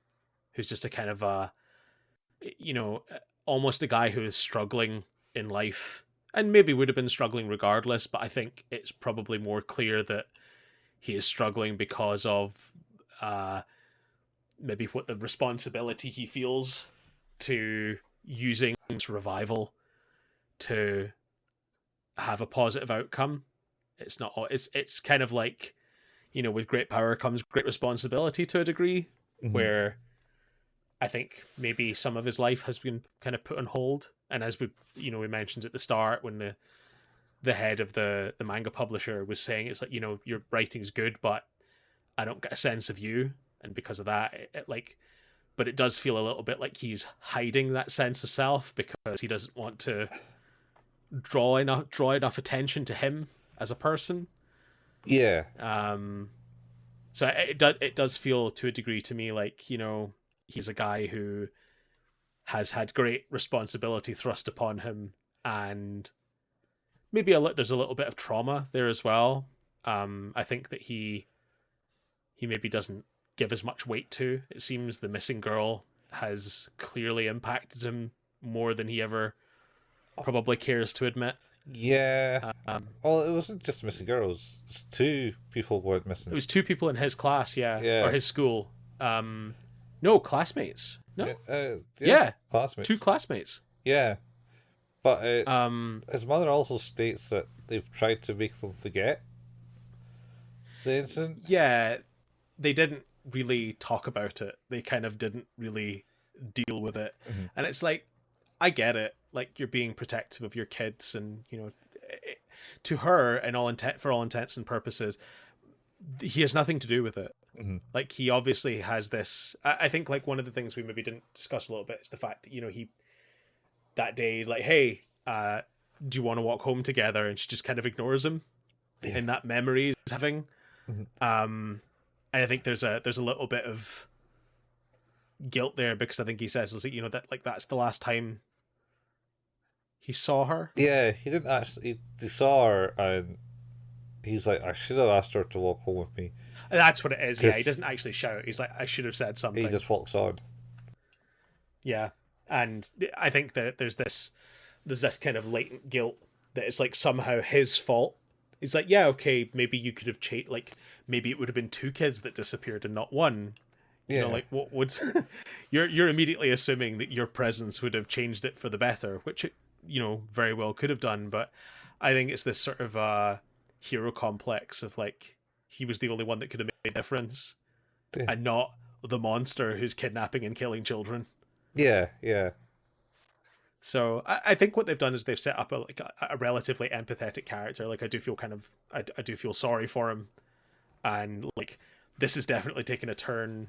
who's just a kind of you know, almost a guy who is struggling in life and maybe would have been struggling regardless, but I think it's probably more clear that he is struggling because of maybe what the responsibility he feels to using survival to have a positive outcome. It's not. It's kind of like, with great power comes great responsibility to a degree, Mm-hmm. where I think maybe some of his life has been kind of put on hold. And as we mentioned at the start when the head of the manga publisher was saying, it's like, your writing's good, but I don't get a sense of you, and because of that, but it does feel a little bit like he's hiding that sense of self because he doesn't want to draw enough attention to him as a person. Yeah. So it does feel to a degree to me like, he's a guy who has had great responsibility thrust upon him, and maybe there's a little bit of trauma there as well. I think that he maybe doesn't give as much weight to. It seems the missing girl has clearly impacted him more than he ever probably cares to admit. Yeah. Well, it wasn't just missing girls. It's 2 people went missing. It was 2 people in his class, Yeah. or his school. No, classmates. No, yeah, classmates. 2 classmates. Yeah, but his mother also states that they've tried to make them forget the incident. Yeah, they didn't really talk about it. They kind of didn't really deal with it. Mm-hmm. And it's like, I get it. Like, you're being protective of your kids, and to her, and for all intents and purposes, he has nothing to do with it. Mm-hmm. Like, he obviously has this. I think like one of the things we maybe didn't discuss a little bit is the fact that he that day like, hey, do you want to walk home together? And she just kind of ignores him in that memory he's having. Mm-hmm. And I think there's a little bit of guilt there because I think he says that like that's the last time he saw her. Yeah, he didn't actually. He saw her, and he's like, "I should have asked her to walk home with me." And that's what it is. Yeah, he doesn't actually shout. He's like, "I should have said something." He just walks on. Yeah, and I think that there's this kind of latent guilt that it's like somehow his fault. He's like, yeah, okay, maybe you could have changed. Like, maybe it would have been 2 kids that disappeared and not 1. Yeah. Like what would you're immediately assuming that your presence would have changed it for the better, which it very well could have done. But I think it's this sort of hero complex of like, he was the only one that could have made a difference, and not the monster who's kidnapping and killing children. Yeah, yeah. So I think what they've done is they've set up a relatively empathetic character. Like, I do feel sorry for him, and like, this is definitely taking a turn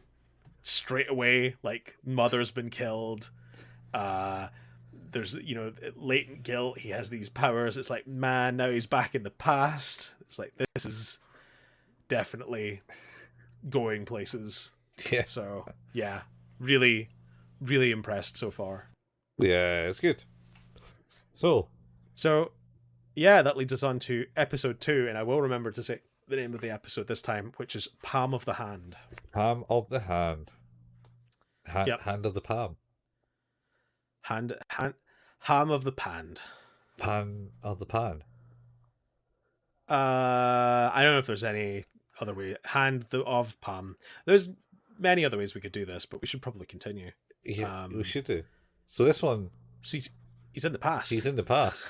straight away. Like, mother's been killed. There's latent guilt. He has these powers. It's like, man, now he's back in the past. It's like, this is definitely going places. Yeah. So yeah, really, really impressed so far. Yeah, it's good. So yeah, that leads us on to episode 2, and I will remember to say the name of the episode this time, which is Palm of the Hand. Palm of the Hand. Yep. Hand of the palm. Ham of the Pand. Pan of the pan. I don't know if there's any other way. Of palm. There's many other ways we could do this, but we should probably continue. Yeah, we should do. So this one... So he's in the past. He's in the past.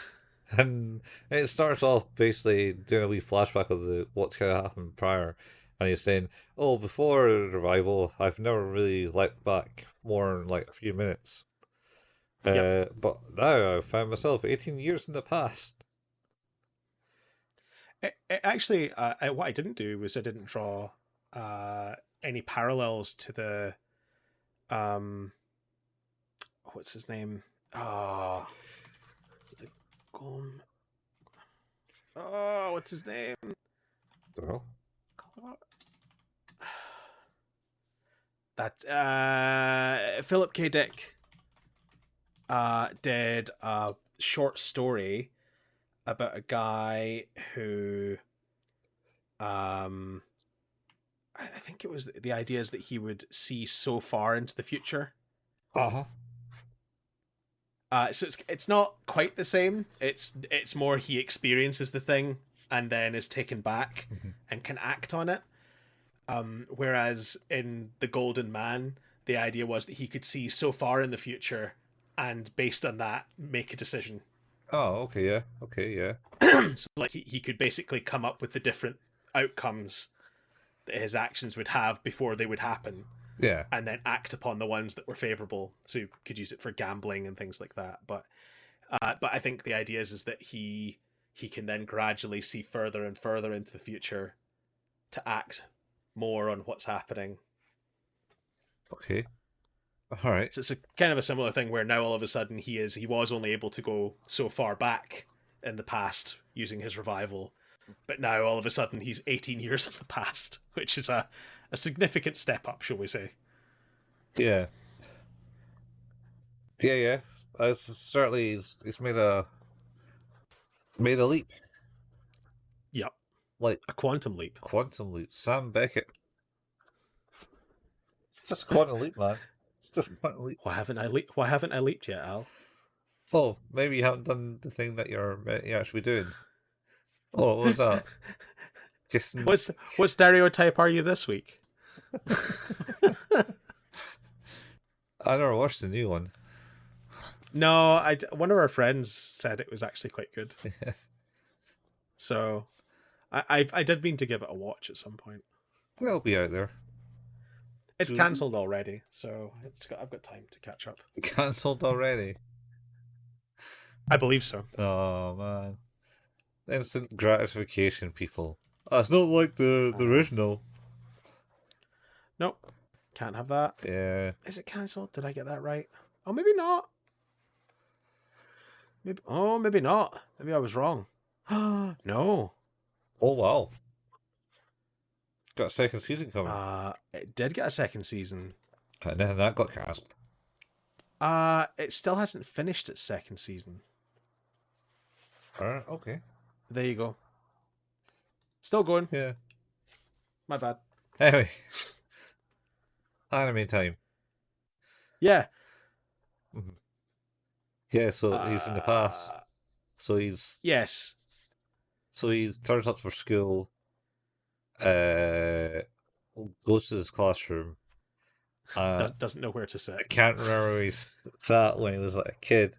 And it starts off basically doing a wee flashback of what's going to happen prior. and he's saying, "Oh, before the revival, I've never really let back more than like a few minutes. Yep. But now I've found myself 18 years in the past." Actually, what I didn't do was I didn't draw any parallels to the what's his name? Oh, is it the Golem? Oh, what's his name? Well, That Philip K. Dick did a short story about a guy who I think it was the idea is that he would see so far into the future. uh-huh. So it's not quite the same. It's more he experiences the thing and then is taken back Mhm. and can act on it. Whereas in the Golden Man, the idea was that he could see so far in the future and based on that make a decision. Oh, okay, yeah, okay, yeah, So like he could basically come up with the different outcomes that his actions would have before they would happen yeah. and then act upon the ones that were favorable. So you could use it for gambling and things like that. But I think the idea is that he can then gradually see further and further into the future to act more on what's happening. Okay, all right. So it's a kind of a similar thing where now all of a sudden he was only able to go so far back in the past using his revival, but now all of a sudden he's 18 years in the past, which is a significant step up, shall we say? Yeah, yeah, yeah. It's certainly he's made a leap, Yep, like a quantum leap. quantum leap. Sam Beckett. It's just quantum leap, man. It's just quantum leap. Why haven't I leaped yet, Al? Oh, maybe you haven't done the thing that you actually doing. Oh, what was that? Jason. What stereotype are you this week? I never watched the new one. No, one of our friends said it was actually quite good. So I did mean to give it a watch at some point. It'll be out there. It's cancelled already, so I've got time to catch up. Cancelled already. I believe so. Oh man. Instant gratification, people. That's not like the original. Nope, can't have that. Yeah. Is it cancelled? Did I get that right? Oh, maybe not. Maybe not. Maybe I was wrong. No. Oh wow. Got a second season coming. It did get a second season. And then that got cancelled. It still hasn't finished its second season. Alright, okay. There you go. Still going. Yeah. My bad. Anyway. Anime time. Yeah. Mhm. Yeah, so he's in the past. So Yes. he turns up for school, goes to his classroom. Doesn't know where to sit. I can't remember where he sat when he was like a kid.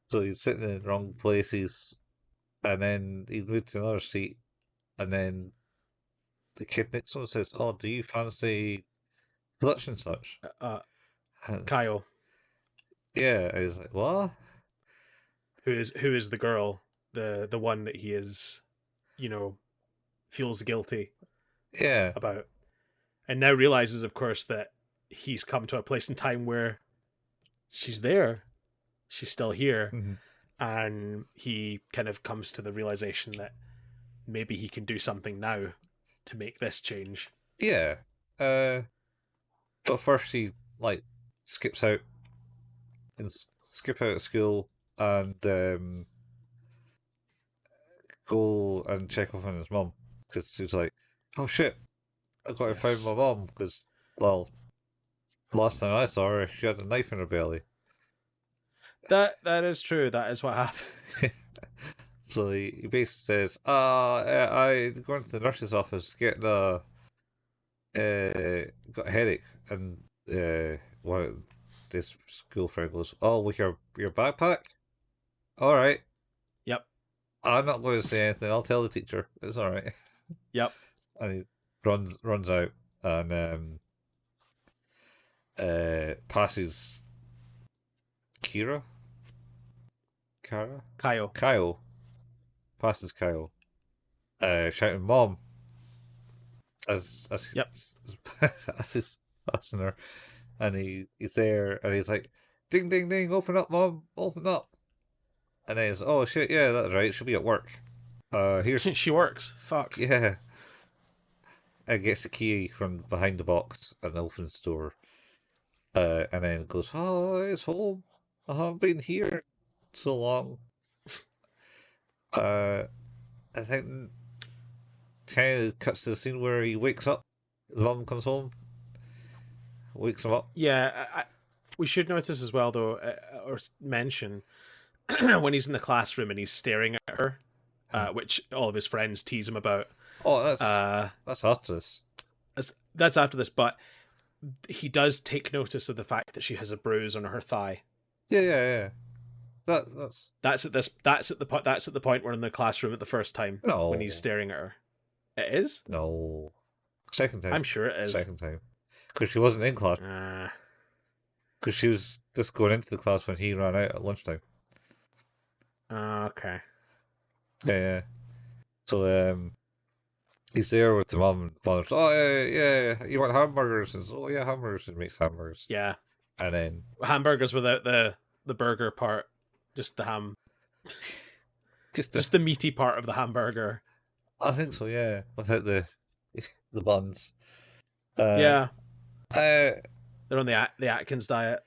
So he's sitting in the wrong places, and then he moved to another seat, and then the kid next to him says, "Oh, do you fancy such and such?" Kyle, Yeah, I was like, "What?" who is the girl, the one that he is, feels guilty Yeah, about, and now realizes, of course, that he's come to a place in time where she's there, she's still here, Mhm. and he kind of comes to the realization that maybe he can do something now to make this change. yeah. But first he like skips out and skip out of school and go and check up on his mum because he's like, "Oh shit, I got to find Yes. my mum because well, last time I saw her, she had a knife in her belly." That is true. That is what happened. So he basically says, I going to the nurse's office, getting got a headache, and one this school friend goes, "Oh, with your backpack? All right, Yep. I'm not going to say anything. I'll tell the teacher. It's all right." Yep. And runs out and passes Kira, Kara, Kyle. Kyle, passes Kyle, shouting "Mom!" as Yep. as he's passing her, and he's there, and he's like, "Ding, ding, ding! Open up, Mom! Open up!" And then he's, "Oh shit, yeah, that's right. She'll be at work. Here's She works. Fuck. yeah." And gets the key from behind the box and opens the door. And then goes, "Oh, it's home. I haven't been here so long." Uh, I think kind of cuts to the scene where he wakes up. The mum comes home, wakes him up. Yeah, we should notice as well, though, or mention when he's in the classroom and he's staring at her, which all of his friends tease him about. Oh, that's after this. That's after this, but he does take notice of the fact that she has a bruise on her thigh. Yeah. That's at the point we're in the classroom at the first time No. when he's staring at her. It is? No. Second time. I'm sure it is. Second time. Because she wasn't in class. Because she was just going into the class when he ran out at lunchtime. Okay. Yeah. So he's there with the mum and father. "Oh yeah, you want hamburgers?" And "Oh yeah, hamburgers." And makes hamburgers. Yeah. And then Hamburgers without the burger part, just the ham. Just the meaty part of the hamburger. I think so, yeah. Without the buns. Yeah. They're on the Atkins diet.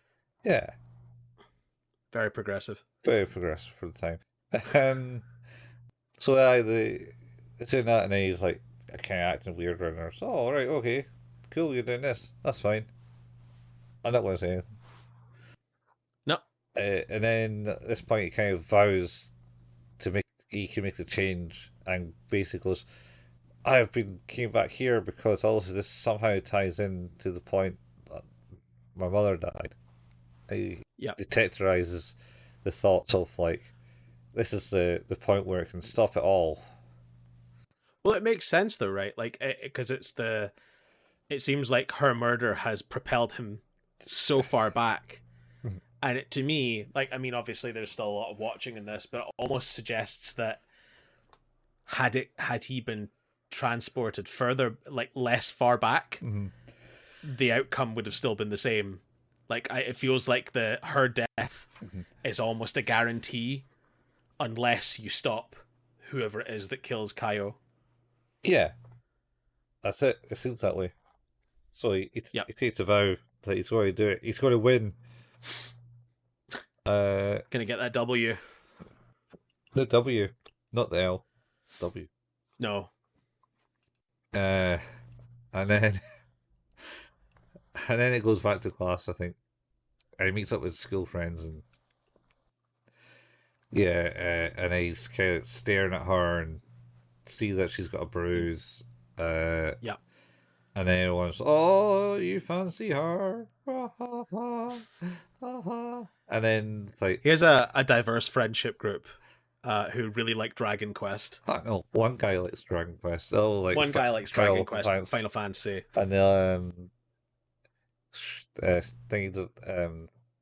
Yeah. Very progressive. Very progressive for the time. So it's in that, and he's like kind of acting weird around her. So, all right, okay, cool, you're doing this. That's fine. I'm not going to say anything. No. And then at this point, he kind of vows he can make the change, and basically goes, came back here because also this somehow ties in to the point that my mother died. He detectorizes the thoughts of like, this is the point where it can stop it all. Well, it makes sense though, right? Like, because it seems like her murder has propelled him so far back. And to me, like, I mean, obviously there's still a lot of watching in this, but it almost suggests that had he been transported further, like less far back, the outcome would have still been the same. Like, it feels like her death is almost a guarantee unless you stop whoever it is that kills Kaio. Yeah. That's it. It seems that way. So he takes a vow that he's going to do it. He's going to win. Gonna get that W. The W, not the L. W. No. And then it goes back to class, I think. And he meets up with school friends and and he's kind of staring at her and see that she's got a bruise. And then everyone's, "Oh, you fancy her?" And then like he has a diverse friendship group who really like Dragon Quest. I don't know, one guy likes Dragon Quest. Oh, like one guy likes Dragon Quest, Final Fantasy, and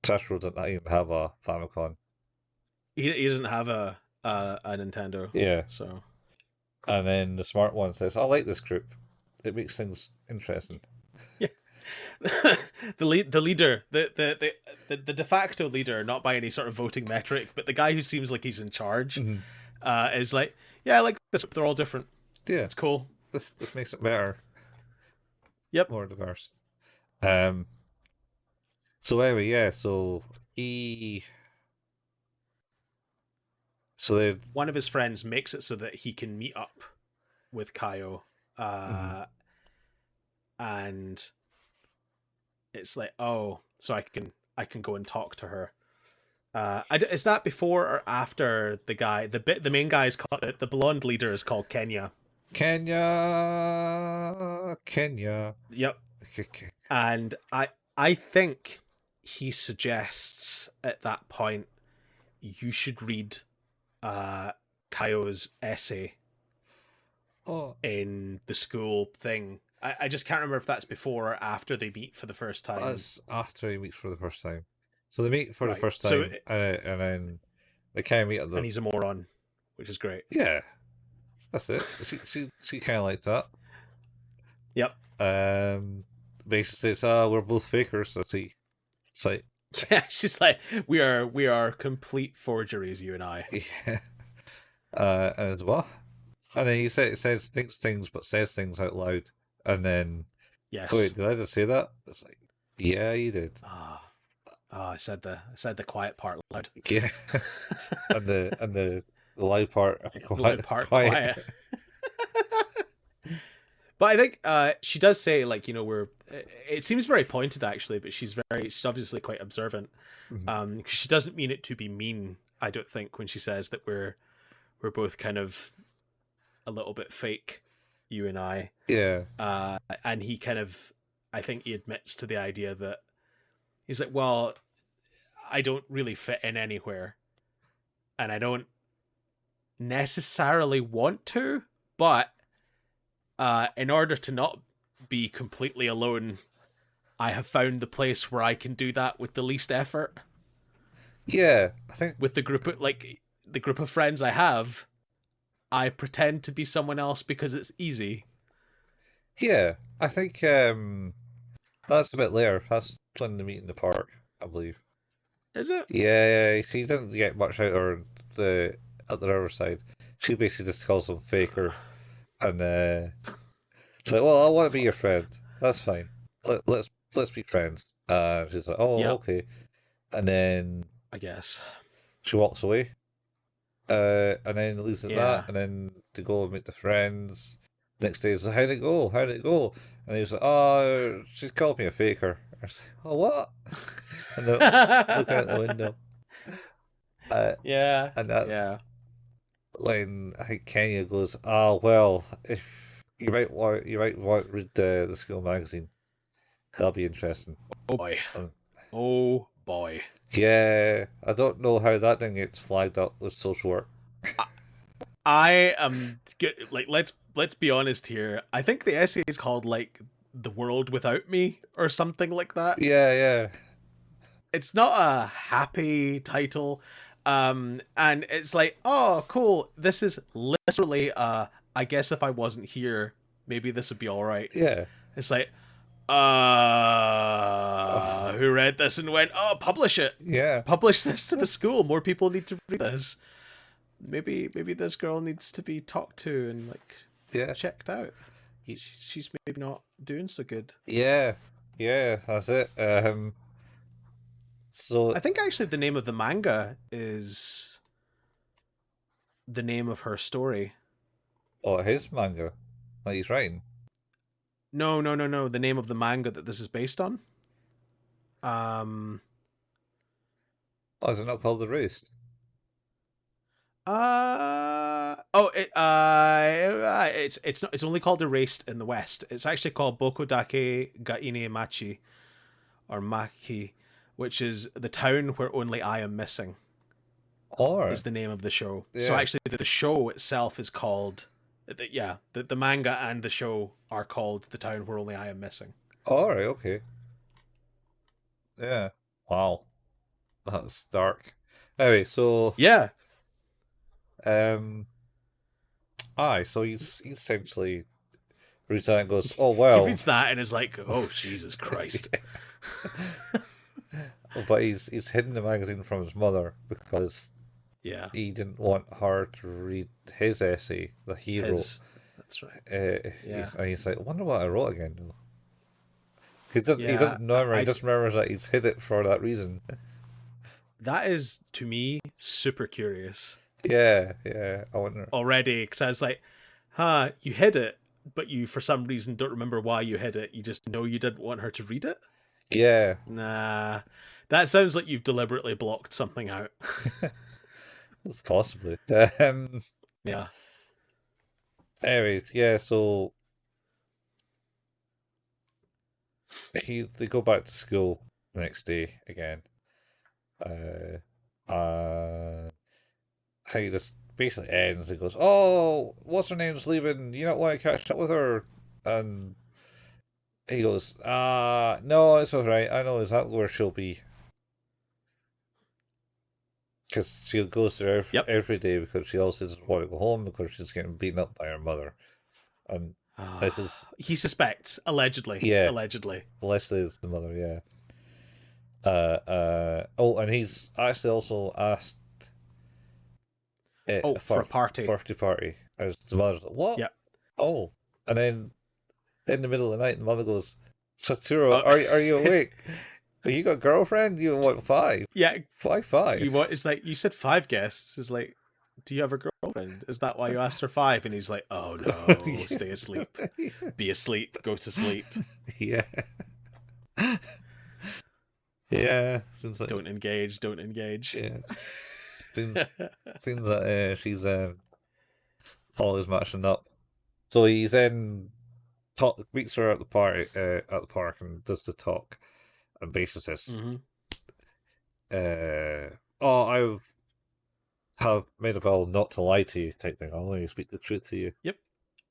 Satoru doesn't even have a Famicom. He doesn't have a Nintendo. Yeah. So. And then the smart one says, "I like this group. It makes things interesting." Yeah. the leader, the de facto leader, not by any sort of voting metric, but the guy who seems like he's in charge, is like, "Yeah, I like this. They're all different. Yeah, it's cool. This makes it better. Yep, more diverse." So anyway, yeah. So one of his friends makes it so that he can meet up with Kaio, and it's like, oh, so I can go and talk to her. Is that before or after the main guy is called, the blonde leader is called Kenya? Yep. Okay. And I think he suggests at that point you should read Kaio's essay Oh, in the school thing. I just can't remember if that's before or after they meet for the first time. that's after he meets for the first time. So they meet for the Right. first So, time, and then they kind of meet at and the. he's a moron, which is great. Yeah, that's it. She kind of likes that. Yep. Basically says, "Ah, we're both fakers." Let's see. It's like, Yeah, she's like, we are complete forgeries, you and I. yeah. And it's what? And then he says thinks things, but says things out loud. And then, Yes. wait, did I just say that? It's like, yeah, you did. Ah, I said the quiet part loud. Yeah, and the loud part, Loud part quiet. quiet. But I think she does say, like, we're. It seems very pointed actually, but she's obviously quite observant. 'Cause she doesn't mean it to be mean. I don't think when she says that we're both kind of a little bit fake, you and I. Yeah, And he kind of, I think he admits to the idea that he's like, well, I don't really fit in anywhere, and I don't necessarily want to, but in order to not be completely alone, I have found the place where I can do that with the least effort. yeah. I think, With the group of friends I have, I pretend to be someone else because it's easy. yeah, I think that's a bit later. That's when they meet in the park, I believe. Is it? Yeah, she didn't get much out of her the at the riverside. She basically just calls him faker, and it's like, well, I want to be your friend. That's fine. Let's be friends. She's like, oh, Yep. okay. And then I guess. she walks away. And then leaves at that, Yeah. and then to go and meet the friends. Next day, it's like, how'd it go? How'd it go? And he was like, oh, she called me a faker. I was like, oh, what? And they're looking out the window. Yeah. And that's Yeah. when I think Kenya goes, oh, well, if you might want to read the school magazine. That'll be interesting. Oh boy. Um, Oh boy. yeah, I don't know how that thing gets flagged up with social work. I am like, let's be honest here. I think the essay is called like "The World Without Me" or something like that. Yeah. It's not a happy title, and it's like, oh, cool. This is literally, I guess if I wasn't here, maybe this would be all right. Yeah. It's like, Oh, who read this and went, oh, publish it, yeah. publish this to the school. More people need to read this. Maybe this girl needs to be talked to and like Yeah. checked out. She's maybe not doing so good. Yeah. Yeah, that's it. So, I think actually the name of the manga is the name of her story. oh, his manga that he's writing. No. The name of the manga that this is based on. Um. Oh, is it not called The Roost? It's not. It's only called Erased in the West. It's actually called Bokodake ga ine machi, or Maki, which is the town where only I am missing. Or Is the name of the show. Yeah. So actually, the show itself is called. The manga and the show are called The Town Where Only I Am Missing. alright, okay. Yeah. Wow. That's dark. Anyway, so Yeah. so he's essentially reads that and goes, oh well. He reads that and is like, oh, Jesus Christ. But he's hidden the magazine from his mother because Yeah. he didn't want her to read his essay, The Hero. That's right. Yeah. And he's like, I wonder what I wrote again. He doesn't remember. He just remembers that he's hid it for that reason. That is, to me, super curious Yeah. I wonder. already. Because I was like, you hid it, but you, for some reason, don't remember why you hid it. You just know you didn't want her to read it? Yeah. Nah. That sounds like you've deliberately blocked something out. It's possibly. Yeah. Anyways, yeah. So they go back to school the next day again. I think this basically ends. He goes, "Oh, what's her name's leaving? You don't want to catch up with her?" And he goes, no, it's all right. I know exactly where she'll be." Because she goes there Yep. every day because she also doesn't want to go home because she's getting beaten up by her mother. And this is, He suspects, allegedly. yeah, Allegedly. Leslie is the mother, yeah. Oh, and he's actually also asked Oh, for a party. birthday party. As the mother's like, "What?" Yep. Oh, and then in the middle of the night, the mother goes, "Satoru, Oh, are you awake? Have you got a girlfriend? You want five? yeah. Five? You what? It's like you said 5 guests. It's like, do you have a girlfriend? Is that why you asked for 5? And he's like, oh no, stay asleep, be asleep, go to sleep. Yeah. Yeah. Seems like Don't engage. Don't engage. yeah. Seems that she's always matching up. So he then meets her at the party at the park and does the talk and basically says, Mm-hmm. "Oh, I have made a vow not to lie to you," type thing. "I'll only speak the truth to you." Yep.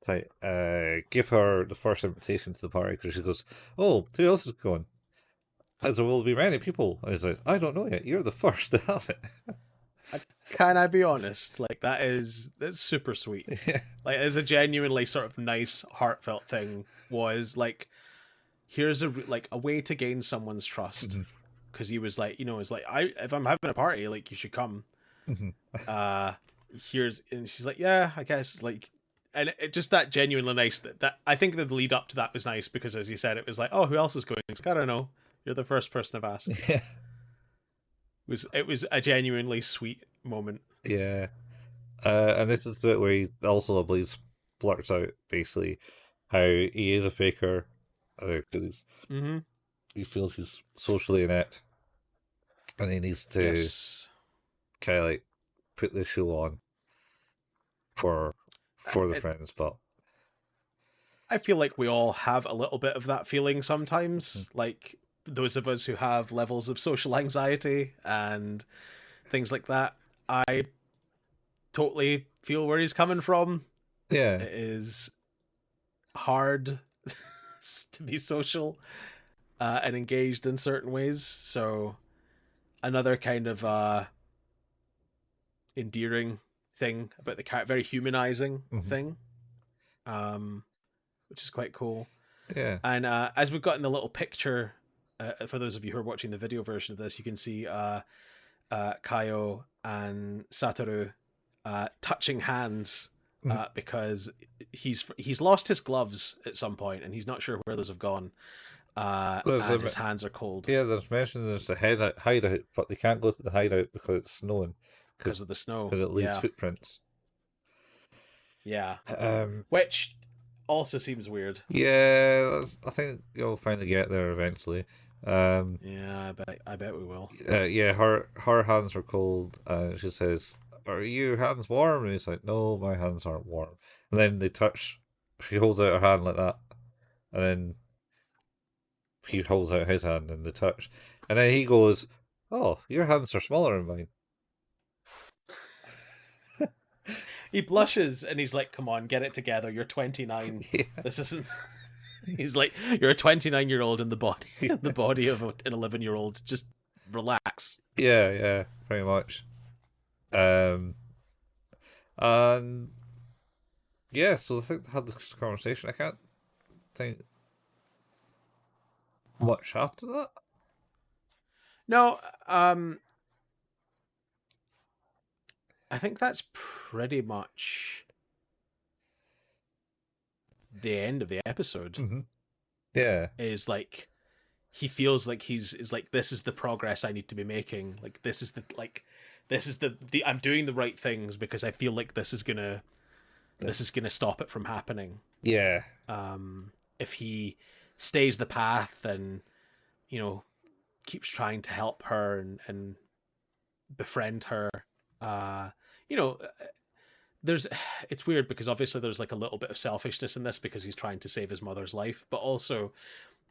Type. Give her the first invitation to the party because she goes, "Oh, who else is going?" "As there will be many people." And he's like, "I don't know yet. You're the first to have it." Can I be honest? Like that's super sweet. Yeah. Like as a genuinely sort of nice, heartfelt thing was like, here's a way to gain someone's trust. Mhm. Because he was like, it's like if I'm having a party, like you should come. Mhm. And she's like, yeah, I guess, like, and it just that genuinely nice that I think the lead up to that was nice because as you said, it was like, oh, who else is going? It's like, I don't know. You're the first person I've asked. Yeah. It was a genuinely sweet moment. Yeah. And this is the bit where he also, I believe, blurts out basically how he is a faker because Mm-hmm. he feels he's socially inept and he needs to Yes. kind of like put this show on for the It, friends. But I feel like we all have a little bit of that feeling sometimes. Like those of us who have levels of social anxiety and things like that. I totally feel where he's coming from. yeah, It is hard to be social and engaged in certain ways. So another kind of endearing thing about the character, very humanizing thing, um, which is quite cool. yeah, And as we've got in the little picture, for those of you who are watching the video version of this, you can see Kaio and Satoru touching hands because he's lost his gloves at some point and he's not sure where those have gone. And his hands are cold. Yeah, there's mention there's a hideout, but they can't go to the hideout because it's snowing Because of the snow. because it leaves footprints. Yeah. Um, Which also seems weird. yeah, I think you'll finally get there eventually. Yeah, I bet we will. Yeah, her hands are cold, and she says, "Are your hands warm?" And he's like, "No, my hands aren't warm." And then they touch. She holds out her hand like that, and then he holds out his hand, and they touch. And then he goes, "Oh, your hands are smaller than mine." He blushes and he's like, "Come on, get it together. You're 29. Yeah. This isn't." He's like, "You're a 29-year-old in the body of an 11-year-old. Just relax." Yeah, pretty much. And yeah, so I think they had this conversation. I can't think much after that. No, I think that's pretty much the end of the episode. Mm-hmm. Yeah, Is like he feels like is like, this is the progress I need to be making. Like this is the I'm doing the right things because I feel like this is gonna stop it from happening. yeah, If he stays the path and keeps trying to help her and befriend her, uh, you know, there's it's weird because obviously there's like a little bit of selfishness in this because he's trying to save his mother's life, but also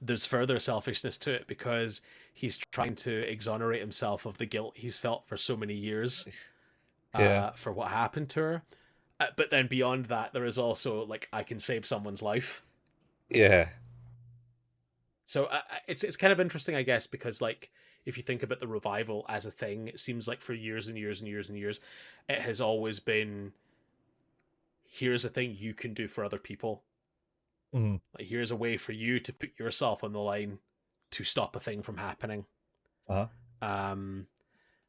there's further selfishness to it because he's trying to exonerate himself of the guilt he's felt for so many years. Yeah. for what happened to her. But then beyond that, there is also like, I can save someone's life. Yeah. So it's kind of interesting, I guess, because like, if you think about the revival as a thing, it seems like for years and years and years and years, it has always been, here's a thing you can do for other people. Mm. Like, here's a way for you to put yourself on the line to stop a thing from happening. Uh-huh. Um,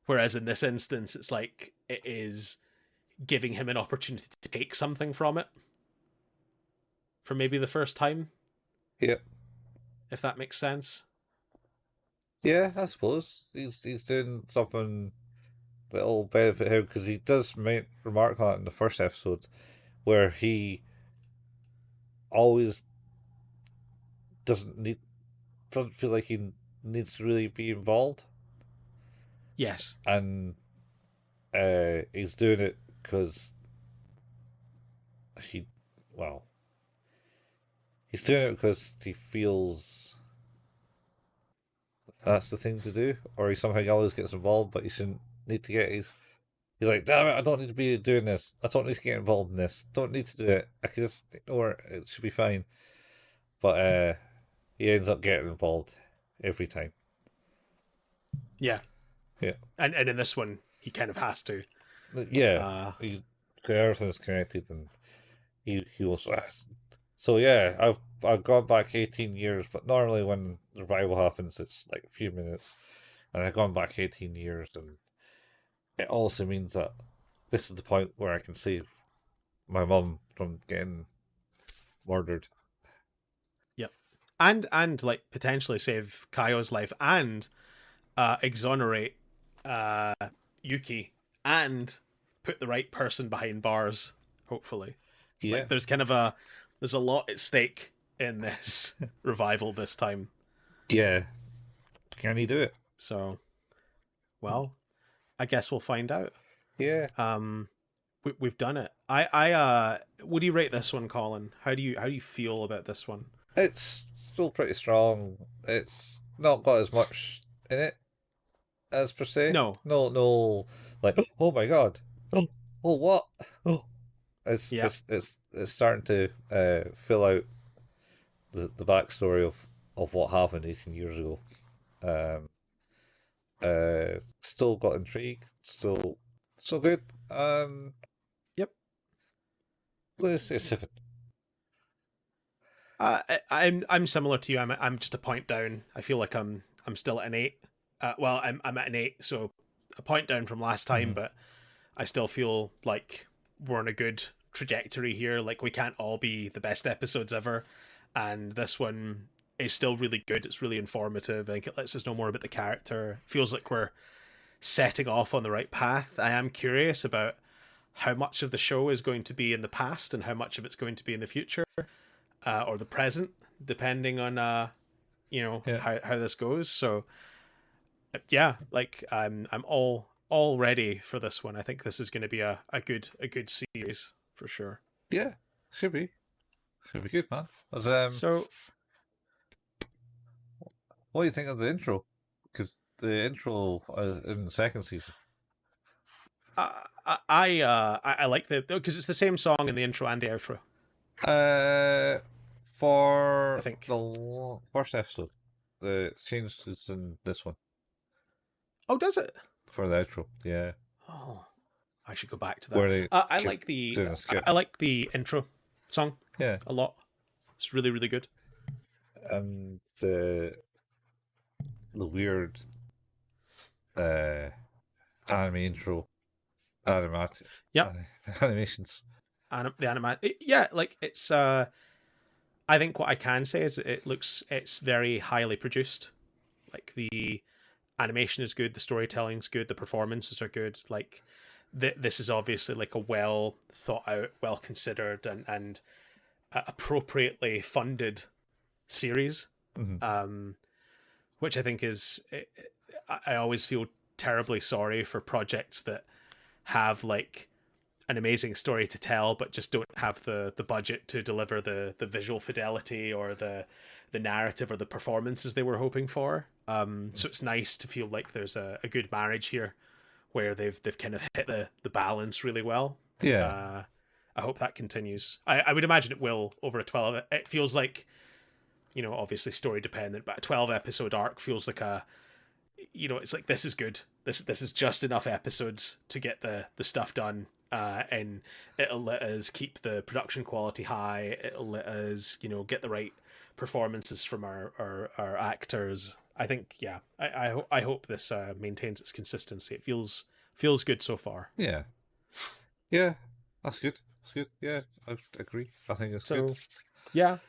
Whereas in this instance, it's like, it is giving him an opportunity to take something from it for maybe the first time, Yeah. if that makes sense. Yeah, I suppose he's doing something that'll benefit him because he does make remark on it in the first episode, where he always doesn't feel like he needs to really be involved, Yes. and he's doing it because he, well, he's doing it because he feels that's the thing to do, or he somehow always gets involved, but he shouldn't need to get. He's like, damn it, I don't need to be doing this. I don't need to get involved in this. Don't need to do it. I can just ignore it. It should be fine. But he ends up getting involved every time. Yeah. Yeah. And in this one, he kind of has to. Yeah. Uh, Everything's connected, and he was. So yeah, I've gone back 18 years, but normally when the revival happens, it's like a few minutes, and I've gone back 18 years, and it also means that this is the point where I can save my mum from getting murdered. yep. And like, potentially save Kaio's life, and exonerate uh, Yuki, and put the right person behind bars, hopefully. Yeah. Like, there's a lot at stake in this revival this time. Yeah. Can he do it? So, well, I guess we'll find out. Yeah. We've done it. Would you rate this one, Colin? How do you feel about this one? It's still pretty strong. It's not got as much in it as per se. No. No, like oh my god, oh what? Oh, it's Yeah. it's it's it's starting to fill out the backstory of what happened 18 years ago. Um, Still got intrigue. Still good. Yep. I'm gonna say 7. I'm similar to you. I'm just a point down. I feel like I'm still at an 8. Well, I'm at an 8, so a point down from last time, Mhm. but I still feel like we're on a good trajectory here. Like, we can't all be the best episodes ever, and this one is still really good. It's really informative. I think it lets us know more about the character. It feels like we're setting off on the right path. I am curious about how much of the show is going to be in the past and how much of it's going to be in the future, or the present, depending on Yeah. how this goes. So yeah, like, I'm all ready for this one. I think this is going to be a good series for sure. Yeah. Should be. Should be good, man. So What do you think of the intro? Because the intro in the second season. I like because it's the same song in the intro and the outro. For I think. the first episode, the change is in this one Oh, does it? for the outro. Yeah, Oh, I should go back to where that. they I keep like the doing a skip. I like the intro song Yeah, a lot. It's really, really good. and the weird anime intro, animat, Yep. animations. The anime, yeah, like, it's I think what I can say is it's very highly produced. Like, the animation is good, the storytelling's good, the performances are good. Like, this is obviously like a well thought out, well considered, and appropriately funded series. Mm-hmm. Which I think is, I always feel terribly sorry for projects that have like an amazing story to tell, but just don't have the budget to deliver the visual fidelity or the narrative or the performances they were hoping for. So it's nice to feel like there's a good marriage here, where they've kind of hit the balance really well. Yeah. I hope that continues. I would imagine it will over a 12. It feels like, obviously story dependent, but a 12 episode arc feels like it's like, this is good. This is just enough episodes to get the stuff done. And it'll let us keep the production quality high. It'll let us, get the right performances from our actors. I think, yeah, I hope this maintains its consistency. It feels good so far. Yeah. Yeah. That's good. That's good. Yeah, I agree. I think it's good. Yeah,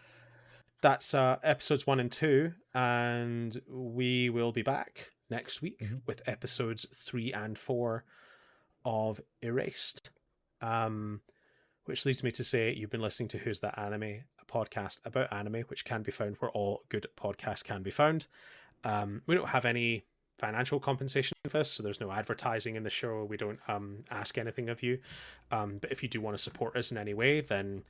that's episodes 1 and 2, and we will be back next week with episodes 3 and 4 of Erased. Which leads me to say, you've been listening to Who's That Anime, a podcast about anime, which can be found where all good podcasts can be found. We don't have any financial compensation for this, so there's no advertising in the show. We don't ask anything of you. But if you do want to support us in any way, then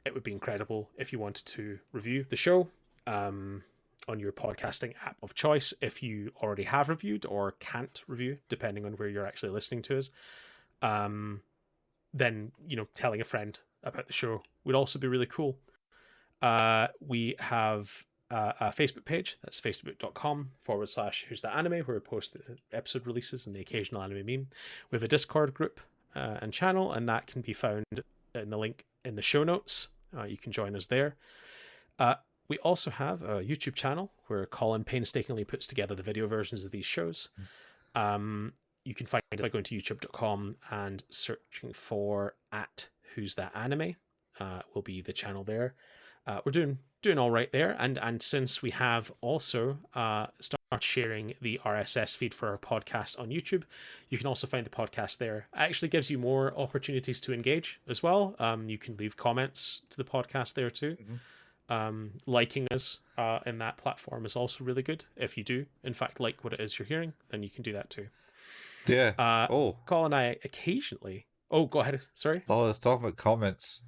it would be incredible if you wanted to review the show on your podcasting app of choice. If you already have reviewed or can't review, depending on where you're actually listening to us, then, telling a friend about the show would also be really cool. We have a Facebook page. That's facebook.com/Who's That Anime, where we post the episode releases and the occasional anime meme. We have a Discord group and channel, and that can be found in the link in the show notes. You can join us there. We also have a YouTube channel where Colin painstakingly puts together the video versions of these shows. You can find it by going to youtube.com and searching for @Who's That Anime. Will be the channel there. We're doing all right there, and since we have also started sharing the RSS feed for our podcast on YouTube, you can also find the podcast there. It actually gives you more opportunities to engage as well. You can leave comments to the podcast there too. Liking us in that platform is also really good. If you do in fact like what it is you're hearing, then you can do that too. Yeah. Colin and I occasionally... Oh, go ahead. Sorry. Oh, let's talk about comments.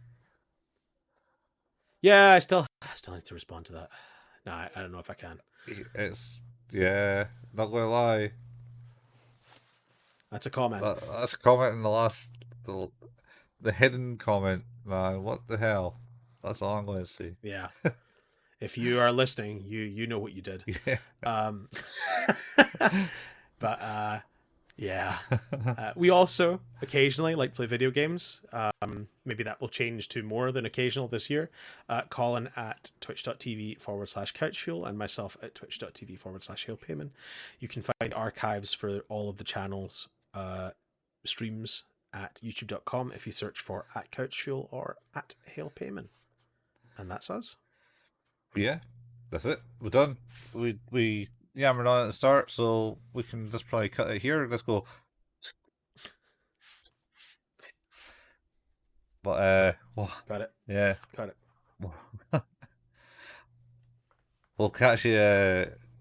Yeah, I still need to respond to that. No, I don't know if I can. Not gonna lie. That's a comment. That's a comment in the hidden comment, man. What the hell? That's all I'm going to say. Yeah. If you are listening, you know what you did. Yeah. But yeah. We also occasionally like play video games. Maybe that will change to more than occasional this year. Colin at twitch.tv/couchfuel and myself at twitch.tv/hailpayman. You can find archives for all of the channels streams at youtube.com if you search for @couchfuel or @hailpayman. And that's us. Yeah, that's it. We're done. We yammered on at the start, so we can just probably cut it here. Let's go. But Got it. Yeah. Got it. We'll catch you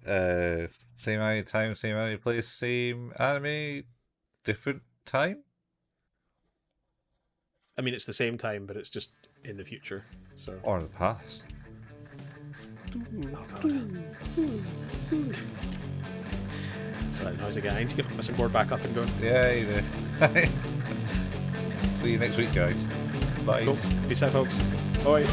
same anime time, same anime place, same anime, different time. I mean, it's the same time, but it's just in the future. So Or the past. Oh god. So that noise again. I need to get my messing board back up and going. Yeah, you do. See you next week, guys. Bye. Cool. Peace out, folks. Bye.